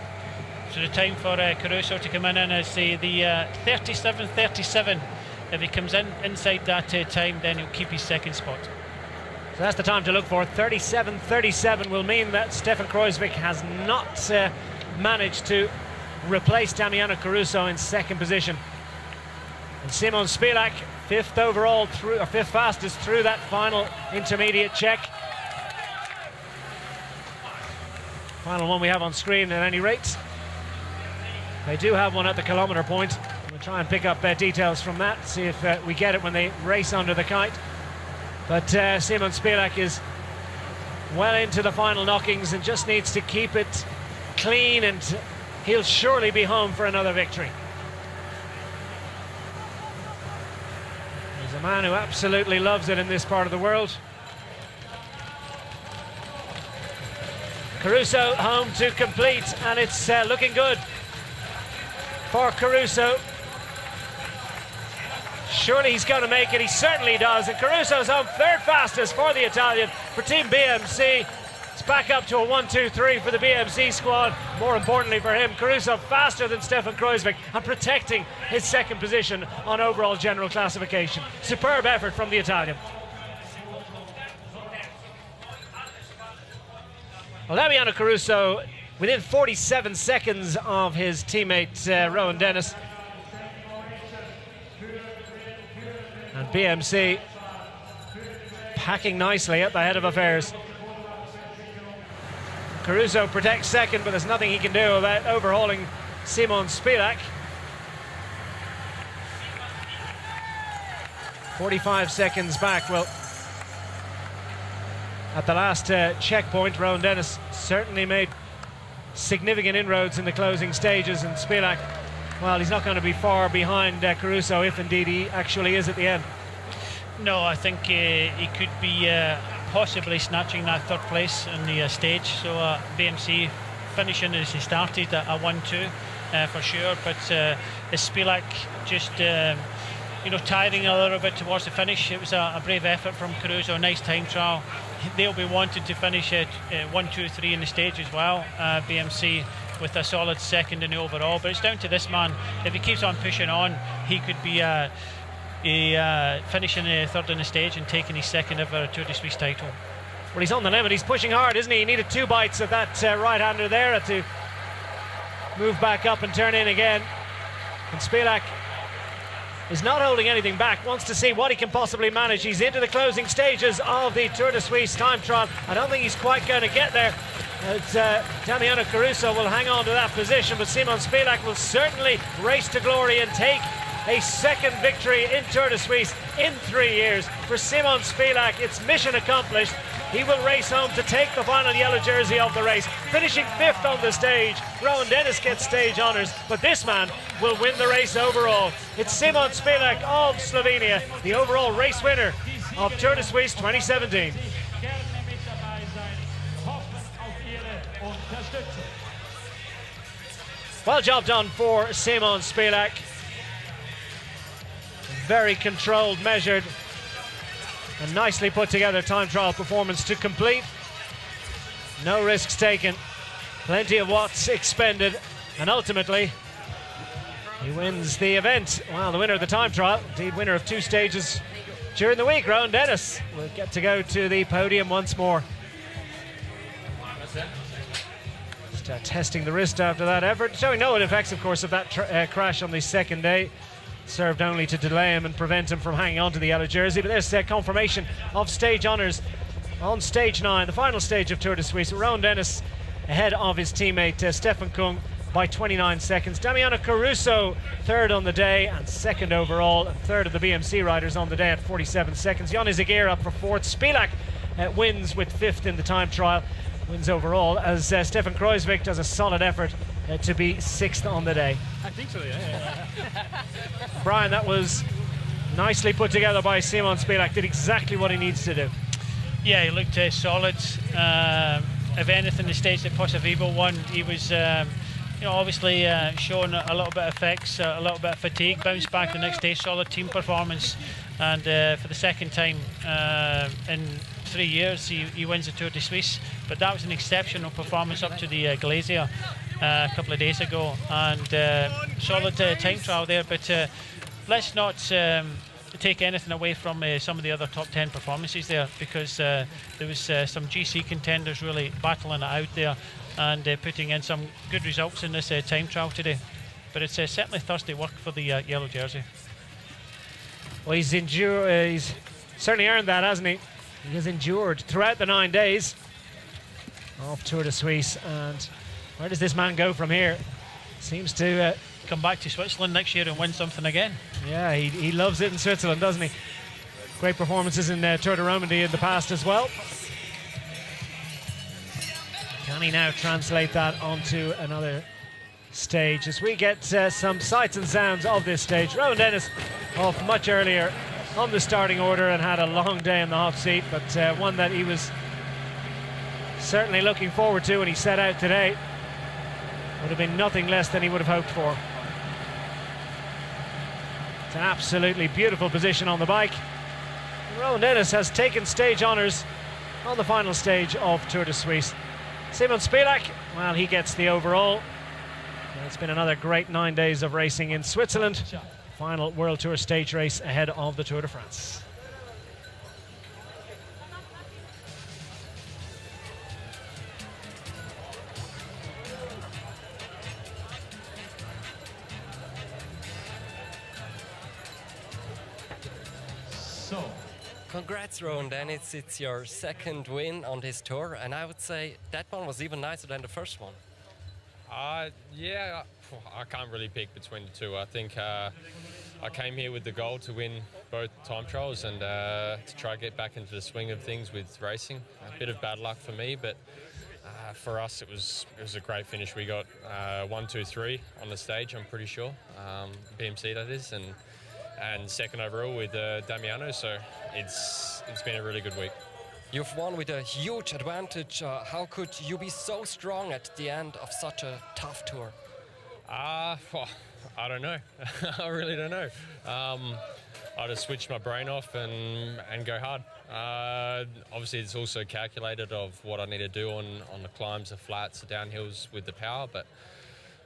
So the time for Caruso to come in is the 37.37. If he comes in inside that time, then he'll keep his second spot. So that's the time to look for. 37.37 will mean that Stefan Kreuzweg has not managed to replace Damiano Caruso in second position. And Simon Spilak, fifth overall, through, or fifth fastest through that final intermediate check. Final one we have on screen at any rate. They do have one at the kilometre point. We'll try and pick up details from that, see if we get it when they race under the kite. But Simon Spilak is well into the final knockings and just needs to keep it clean, and he'll surely be home for another victory. He's a man who absolutely loves it in this part of the world. Caruso home to complete, and it's looking good for Caruso. Surely he's going to make it. He certainly does. And Caruso's home third fastest for the Italian. For Team BMC, it's back up to a 1-2-3 for the BMC squad. More importantly for him, Caruso faster than Stefan Kreuzweg and protecting his second position on overall general classification. Superb effort from the Italian. Well, Damiano Caruso within 47 seconds of his teammate Rowan Dennis. And BMC packing nicely at the head of affairs. Caruso protects second, but there's nothing he can do about overhauling Simon Spilak. 45 seconds back. Well, at the last checkpoint, Rowan Dennis certainly made significant inroads in the closing stages, and Spilak, well, he's not going to be far behind Caruso, if indeed he actually is at the end. No, I think he could be possibly snatching that third place in the stage. So BMC finishing as he started at 1-2 for sure. But is Spilak just tiring a little bit towards the finish? It was a brave effort from Caruso, a nice time trial. They'll be wanting to finish at 1-2-3 in the stage as well. BMC with a solid second in the overall, but it's down to this man. If he keeps on pushing on, he could be finishing third in the stage and taking his second ever Tour de Suisse title. Well, he's on the limit. He's pushing hard, isn't he? He needed 2 bites of that right-hander there to move back up and turn in again. And Spilak is not holding anything back, wants to see what he can possibly manage. He's into the closing stages of the Tour de Suisse time trial. I don't think he's quite going to get there. Damiano Caruso will hang on to that position, but Simon Spilak will certainly race to glory and take a second victory in Tour de Suisse in 3 years. For Simon Spilak, it's mission accomplished. He will race home to take the final yellow jersey of the race, finishing 5th on the stage. Rowan Dennis gets stage honours, but this man will win the race overall. It's Simon Spilak of Slovenia, the overall race winner of Tour de Suisse 2017. Well, job done for Simon Spilak. Very controlled, measured, and nicely put together time trial performance to complete. No risks taken, plenty of watts expended, and ultimately he wins the event. Well, the winner of the time trial, indeed winner of 2 stages during the week, Rowan Dennis, will get to go to the podium once more. Just testing the wrist after that effort, showing no effects, of course, of that crash on the second day. Served only to delay him and prevent him from hanging on to the yellow jersey. But there's confirmation of stage honours on stage 9, the final stage of Tour de Suisse. Rowan Dennis ahead of his teammate Stefan Kung by 29 seconds. Damiano Caruso 3rd on the day and 2nd overall. 3rd of the BMC riders on the day at 47 seconds. Johnny Zaguer up for 4th. Spilak wins with 5th in the time trial. Wins overall as Stefan Kruijswijk does a solid effort to be 6th on the day. I think so, yeah. Brian, that was nicely put together by Simon Spilak. Did exactly what he needs to do. Yeah, he looked solid. If anything, the stage that Posavievo won, he was obviously showing a little bit of effects, a little bit of fatigue. Bounced back the next day, solid team performance, and for the second time in 3 years, he wins the Tour de Suisse. But that was an exceptional performance up to the Glacier a couple of days ago, and solid time trial there. But let's not take anything away from some of the other top 10 performances there, because there was some GC contenders really battling it out there and putting in some good results in this time trial today. But it's certainly thirsty work for the yellow jersey. Well, he's certainly earned that, hasn't he? He has endured throughout the 9 days of Tour de Suisse, and where does this man go from here? Seems to come back to Switzerland next year and win something again. Yeah, he loves it in Switzerland, doesn't he? Great performances in Tour de Romandie in the past as well. Can he now translate that onto another stage as we get some sights and sounds of this stage? Rowan Dennis off much earlier on the starting order and had a long day in the hot seat, but one that he was certainly looking forward to when he set out today. Would have been nothing less than he would have hoped for. It's an absolutely beautiful position on the bike. Rowan Dennis has taken stage honours on the final stage of Tour de Suisse. Simon Spilak, well, he gets the overall. And it's been another great 9 days of racing in Switzerland. Final World Tour stage race ahead of the Tour de France. Congrats, Rowan Dennis. It's your 2nd win on this tour, and I would say that one was even nicer than the first one. Yeah, I can't really pick between the two. I think I came here with the goal to win both time trials and to try to get back into the swing of things with racing. A bit of bad luck for me, but for us it was a great finish. We got 1, 2, 3 on the stage, I'm pretty sure, BMC that is, and 2nd overall with Damiano, so it's been a really good week. You've won with a huge advantage. How could you be so strong at the end of such a tough tour? Well, I don't know. I really don't know. I just switch my brain off and go hard. Obviously, it's also calculated of what I need to do on the climbs, the flats, the downhills with the power, but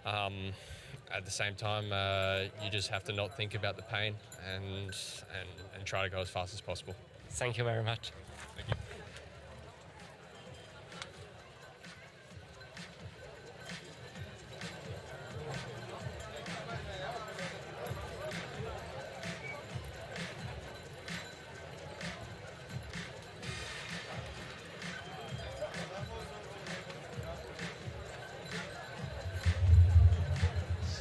at the same time, you just have to not think about the pain and try to go as fast as possible. Thank you very much. Thank you.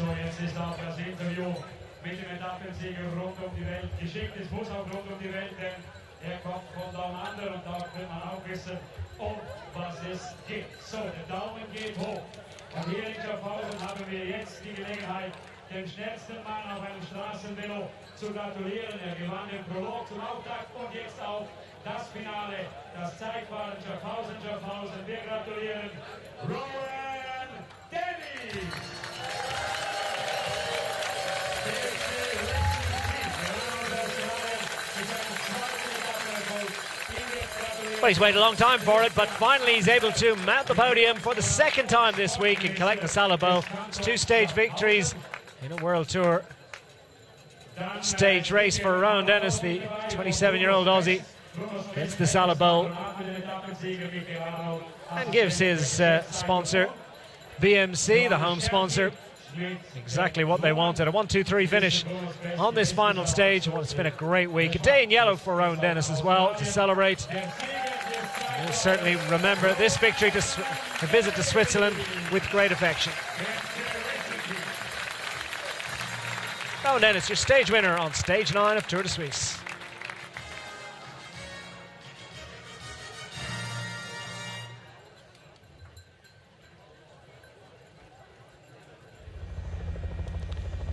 So, jetzt ist auch das Interview mit dem Etappensieger rund um die Welt geschickt. Es muss auch rund um die Welt, denn er kommt von Down Under und da wird man auch wissen, um was es geht. So, der Daumen geht hoch. Und hier in Schaffhausen haben wir jetzt die Gelegenheit, den schnellsten Mann auf einem Straßenvelo zu gratulieren. Er gewann den Prolog zum Auftakt und jetzt auch das Finale, das Zeitfahren Schaffhausen. Wir gratulieren Rowan Dennis. Well, he's waited a long time for it, but finally he's able to mount the podium for the second time this week and collect the Salabo. It's 2-stage victories in a World Tour stage race for Rowan Dennis, the 27-year-old Aussie. Gets the Salabo and gives his sponsor, BMC, the home sponsor, exactly what they wanted. A 1-2-3 finish on this final stage. Well, it's been a great week. A day in yellow for Rowan Dennis as well to celebrate. We'll certainly remember this victory, a visit to Switzerland, with great affection. Rowan Dennis, your stage winner on stage 9 of Tour de Suisse.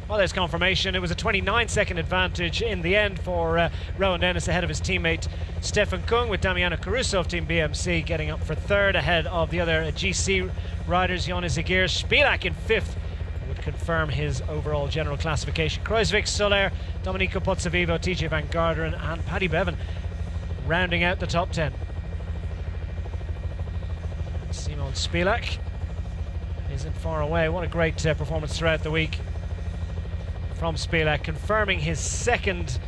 Well, there's confirmation. It was a 29-second advantage in the end for Rowan Dennis ahead of his teammate Stefan Kung, with Damiano Caruso of Team BMC getting up for third ahead of the other GC riders. Jonas Zagir, Spilak in fifth would confirm his overall general classification. Kruijswijk, Soler, Domenico Pozzovivo, TJ Van Garderen and Paddy Bevan rounding out the top 10. Simon Spilak isn't far away. What a great performance throughout the week from Spilak, confirming his second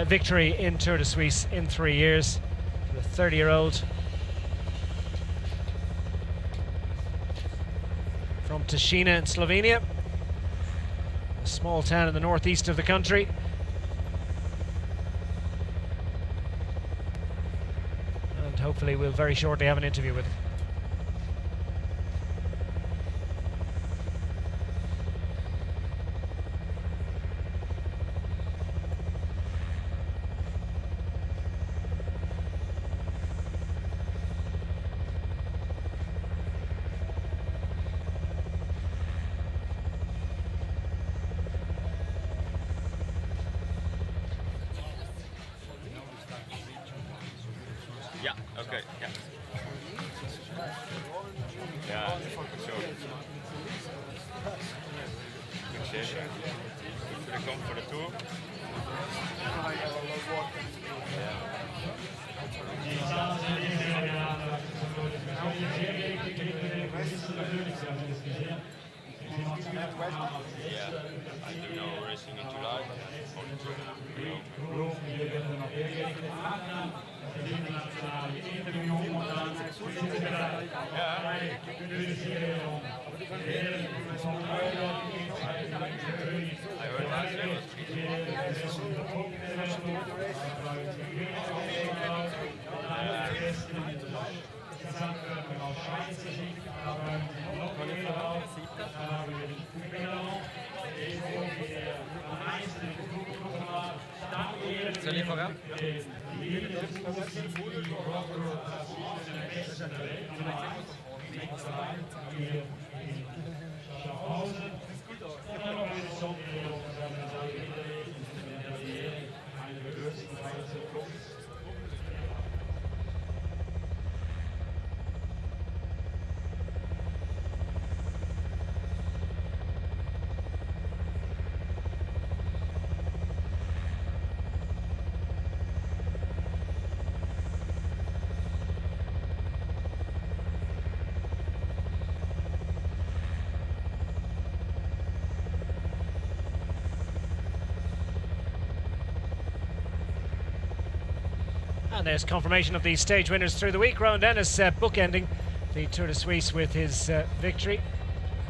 victory in Tour de Suisse in 3 years. The 30-year-old from Tišina in Slovenia, a small town in the northeast of the country. And hopefully we'll very shortly have an interview with him. Ja, okay, ja. Ja, for sure. Good session. Good to come for the tour. Yeah, I do know racing in July. Soll ich vorab? And there's confirmation of the stage winners through the week. Rowan Dennis bookending the Tour de Suisse with his victory.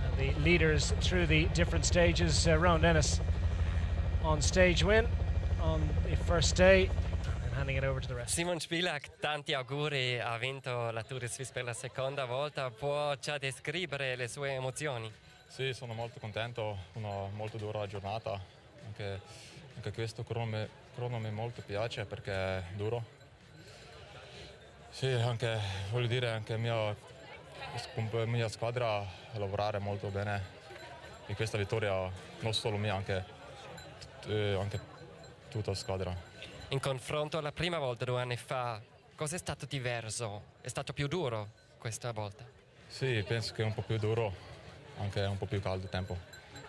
And the leaders through the different stages. Rowan Dennis on stage win on the first day, and handing it over to the rest. Simon Spilak, tanti auguri, ha vinto la Tour de Suisse per la seconda volta. Può già descrivere le sue emozioni? Sì, sono molto contento, una molto dura giornata, anche questo cronome molto piace perché è duro. Sì, anche, voglio dire, anche mia squadra a lavorare molto bene in questa vittoria, non solo mia, anche tutta la squadra. In confronto alla prima volta 2 anni fa, cosa è stato diverso? È stato più duro questa volta? Sì, penso che è un po' più duro, anche un po' più caldo il tempo,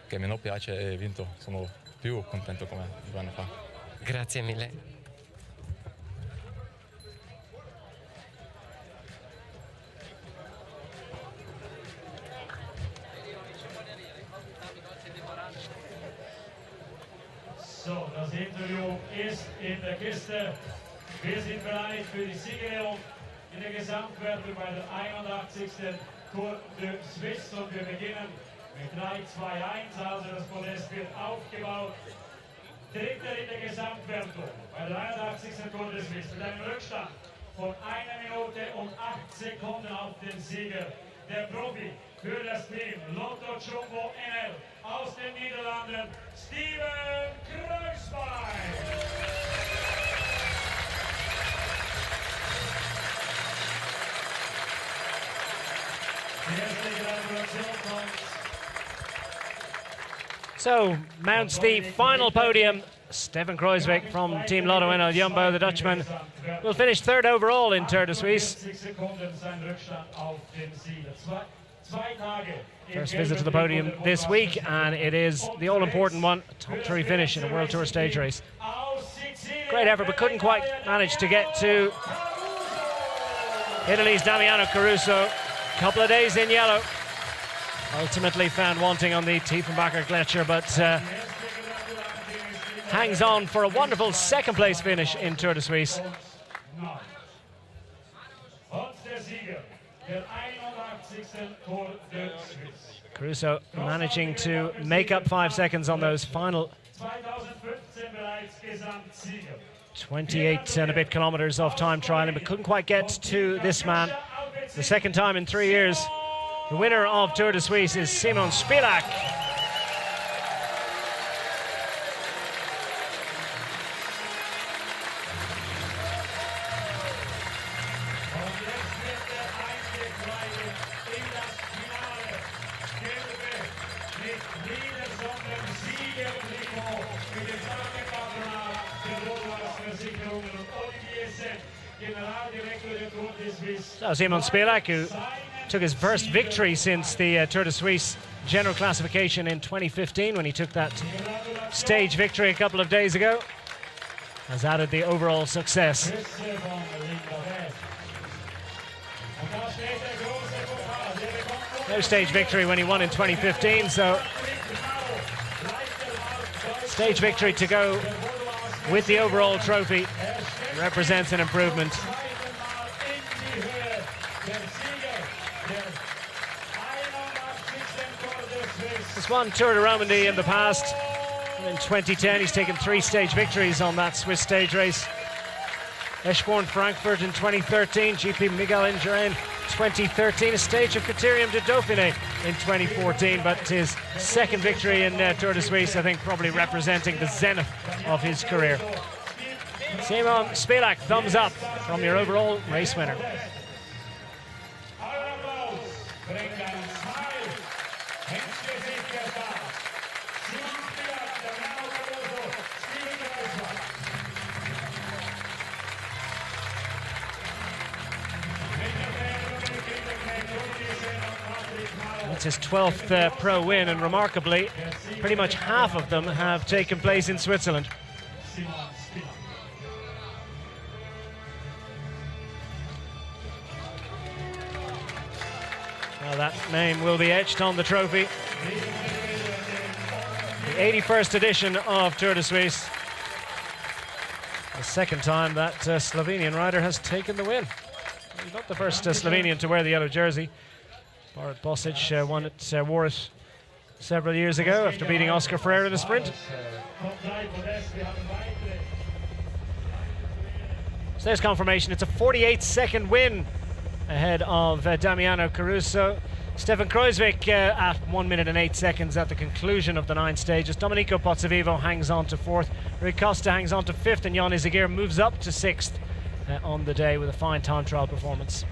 che meno piace e vinto. Sono più contento come 2 anni fa. Grazie mille. So, das Interview ist in der Kiste. Wir sind bereit für die Siegerehrung in der Gesamtwertung bei der 81. Tour de Suisse. Und wir beginnen mit 3-2-1. Also das Podest wird aufgebaut. Dritter in der Gesamtwertung bei der 81. Tour de Suisse mit einem Rückstand von 1 Minute und 8 Sekunden auf den Sieger. Der Profi für das Team Lotto Jumbo NL aus den Niederlanden, Steven Kruisbein. Die erste Gratulation kommt. So, mounts the final podium. Stefan Kruijswijk from Team Lotto NL Jumbo, the Dutchman, will finish third overall in Tour de Suisse. First visit to the podium this week, and it is the all-important one, top 3 finish in a World Tour stage race. Great effort, but couldn't quite manage to get to Italy's Damiano Caruso. Couple of days in yellow. Ultimately found wanting on the Tiefenbacher Gletscher, but hangs on for a wonderful second-place finish in Tour de Suisse. Caruso managing to make up 5 seconds on those final 28 and a bit kilometers of time trialing, but couldn't quite get to this man. The second time in 3 years. The winner of Tour de Suisse is Simon Spilak. So Simon Spilak, who took his first victory since the Tour de Suisse general classification in 2015 when he took that stage victory a couple of days ago, has added the overall success. No stage victory when he won in 2015, so stage victory to go with the overall trophy represents an improvement. He's won Tour de Romandie in the past. In 2010, he's taken 3 stage victories on that Swiss stage race. Eschborn Frankfurt in 2013, GP Miguel Indurain 2013, a stage of Criterium de Dauphiné in 2014, but his second victory in Tour de Suisse, I think, probably representing the zenith of his career. Simon Spilak, thumbs up from your overall race winner. It's his 12th pro win, and remarkably, pretty much half of them have taken place in Switzerland. Well, that name will be etched on the trophy. The 81st edition of Tour de Suisse. The second time that Slovenian rider has taken the win. He's not the first Slovenian to wear the yellow jersey. Borat Bosic wore it several years ago after beating Oscar Freire in the sprint. So there's confirmation. It's a 48-second win ahead of Damiano Caruso. Stefan Kruijswijk at 1 minute and 8 seconds at the conclusion of the 9 stages. Domenico Pozzovivo hangs on to 4th. Rui Costa hangs on to 5th, and Jan Izagir moves up to 6th on the day with a fine time trial performance.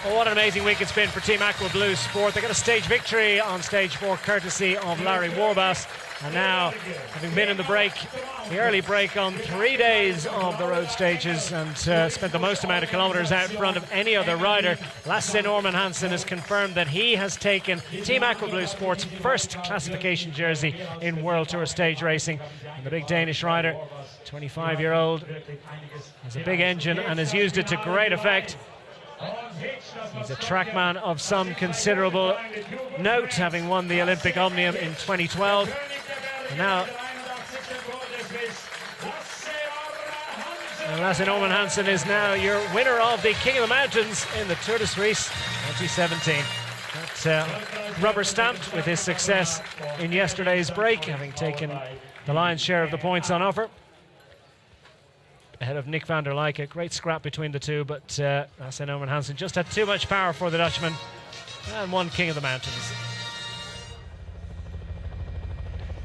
Well, what an amazing week it's been for Team Aqua Blue Sport. They got a stage victory on stage 4 courtesy of Larry Warbass. And now, having been in the break, the early break on 3 days of the road stages and spent the most amount of kilometres out front of any other rider, Lasse Norman Hansen has confirmed that he has taken Team Aqua Blue Sport's first classification jersey in World Tour stage racing. And the big Danish rider, 25-year-old, has a big engine and has used it to great effect. He's a trackman of some considerable note, having won the Olympic Omnium in 2012. And now, Lasse Norman Hansen is now your winner of the King of the Mountains in the Tour de Suisse 2017. That's rubber stamped with his success in yesterday's break, having taken the lion's share of the points on offer. Ahead of Nick van der Leijken. A great scrap between the two, but Lasse Norman Hansen just had too much power for the Dutchman and won King of the Mountains.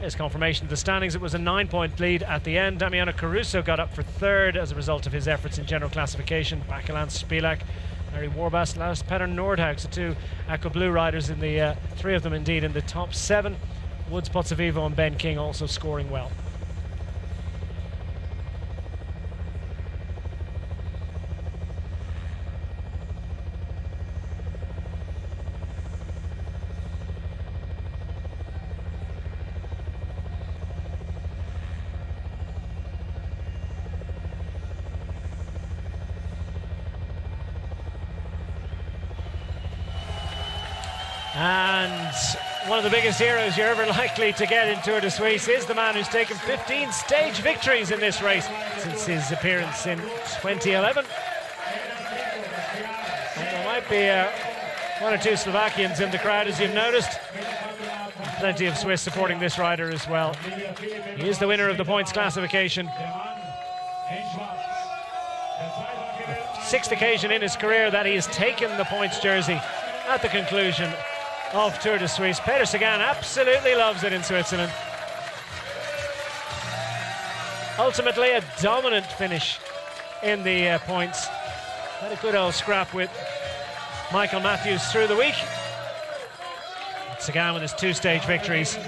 Here's confirmation of the standings. It was a 9-point lead at the end. Damiano Caruso got up for 3rd as a result of his efforts in general classification. Bakeland Spilak, Larry Warbass, Lars Petter Nordhaug, the 2 Aqua Blue riders in the 3 of them indeed in the top 7. Woods Pozzovivo and Ben King also scoring well. And one of the biggest heroes you're ever likely to get in Tour de Suisse is the man who's taken 15 stage victories in this race since his appearance in 2011. And there might be 1 or 2 Slovakians in the crowd, as you've noticed. And plenty of Swiss supporting this rider as well. He is the winner of the points classification. The 6th occasion in his career that he has taken the points jersey at the conclusion of Tour de Suisse. Peter Sagan absolutely loves it in Switzerland. Ultimately a dominant finish in the points. Had a good old scrap with Michael Matthews through the week. Sagan with his 2 stage victories,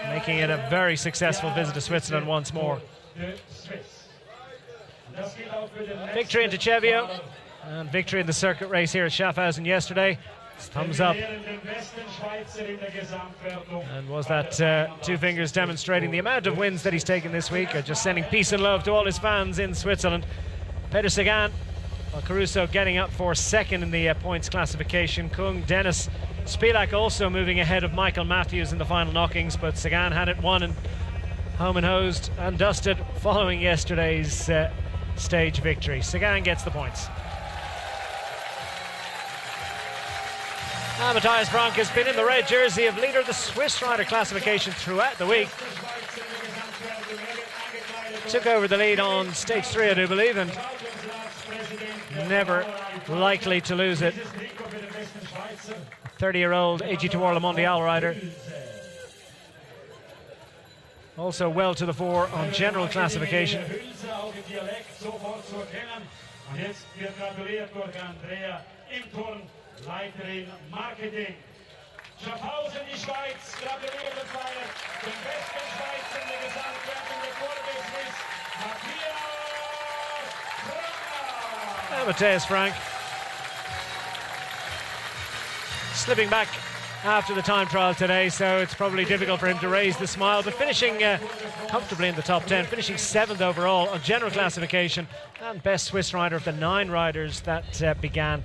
making it a very successful visit to Switzerland once more. Victory in Tchevio and victory in the circuit race here at Schaffhausen yesterday. Thumbs up. And was that 2 fingers demonstrating the amount of wins that he's taken this week, or just sending peace and love to all his fans in Switzerland. Peter Sagan, while Caruso getting up for 2nd in the points classification. Kung, Dennis, Spilak also moving ahead of Michael Matthews in the final knockings, but Sagan had it won and home and hosed and dusted following yesterday's stage victory. Sagan gets the points. Matthias Frank has been in the red jersey of leader of the Swiss rider classification throughout the week. Took over the lead on stage 3, I do believe, and never likely to lose it. 30-year-old AG2R Le Mondial rider. Also well to the fore on general classification. Leiterin Marketing. Schaffhausen, die Schweiz, gratuliert und feiert den besten Schweizer in der Gesamtwertung der Tour de Suisse, Matthias Frank. Matthias Frank slipping back after the time trial today, so it's probably difficult for him to raise the smile, but finishing comfortably in the top 10, finishing 7th overall on general classification, and best Swiss rider of the 9 riders that began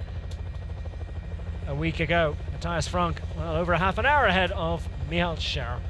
a week ago. Matthias Frank, well, over half an hour ahead of Michael Scher.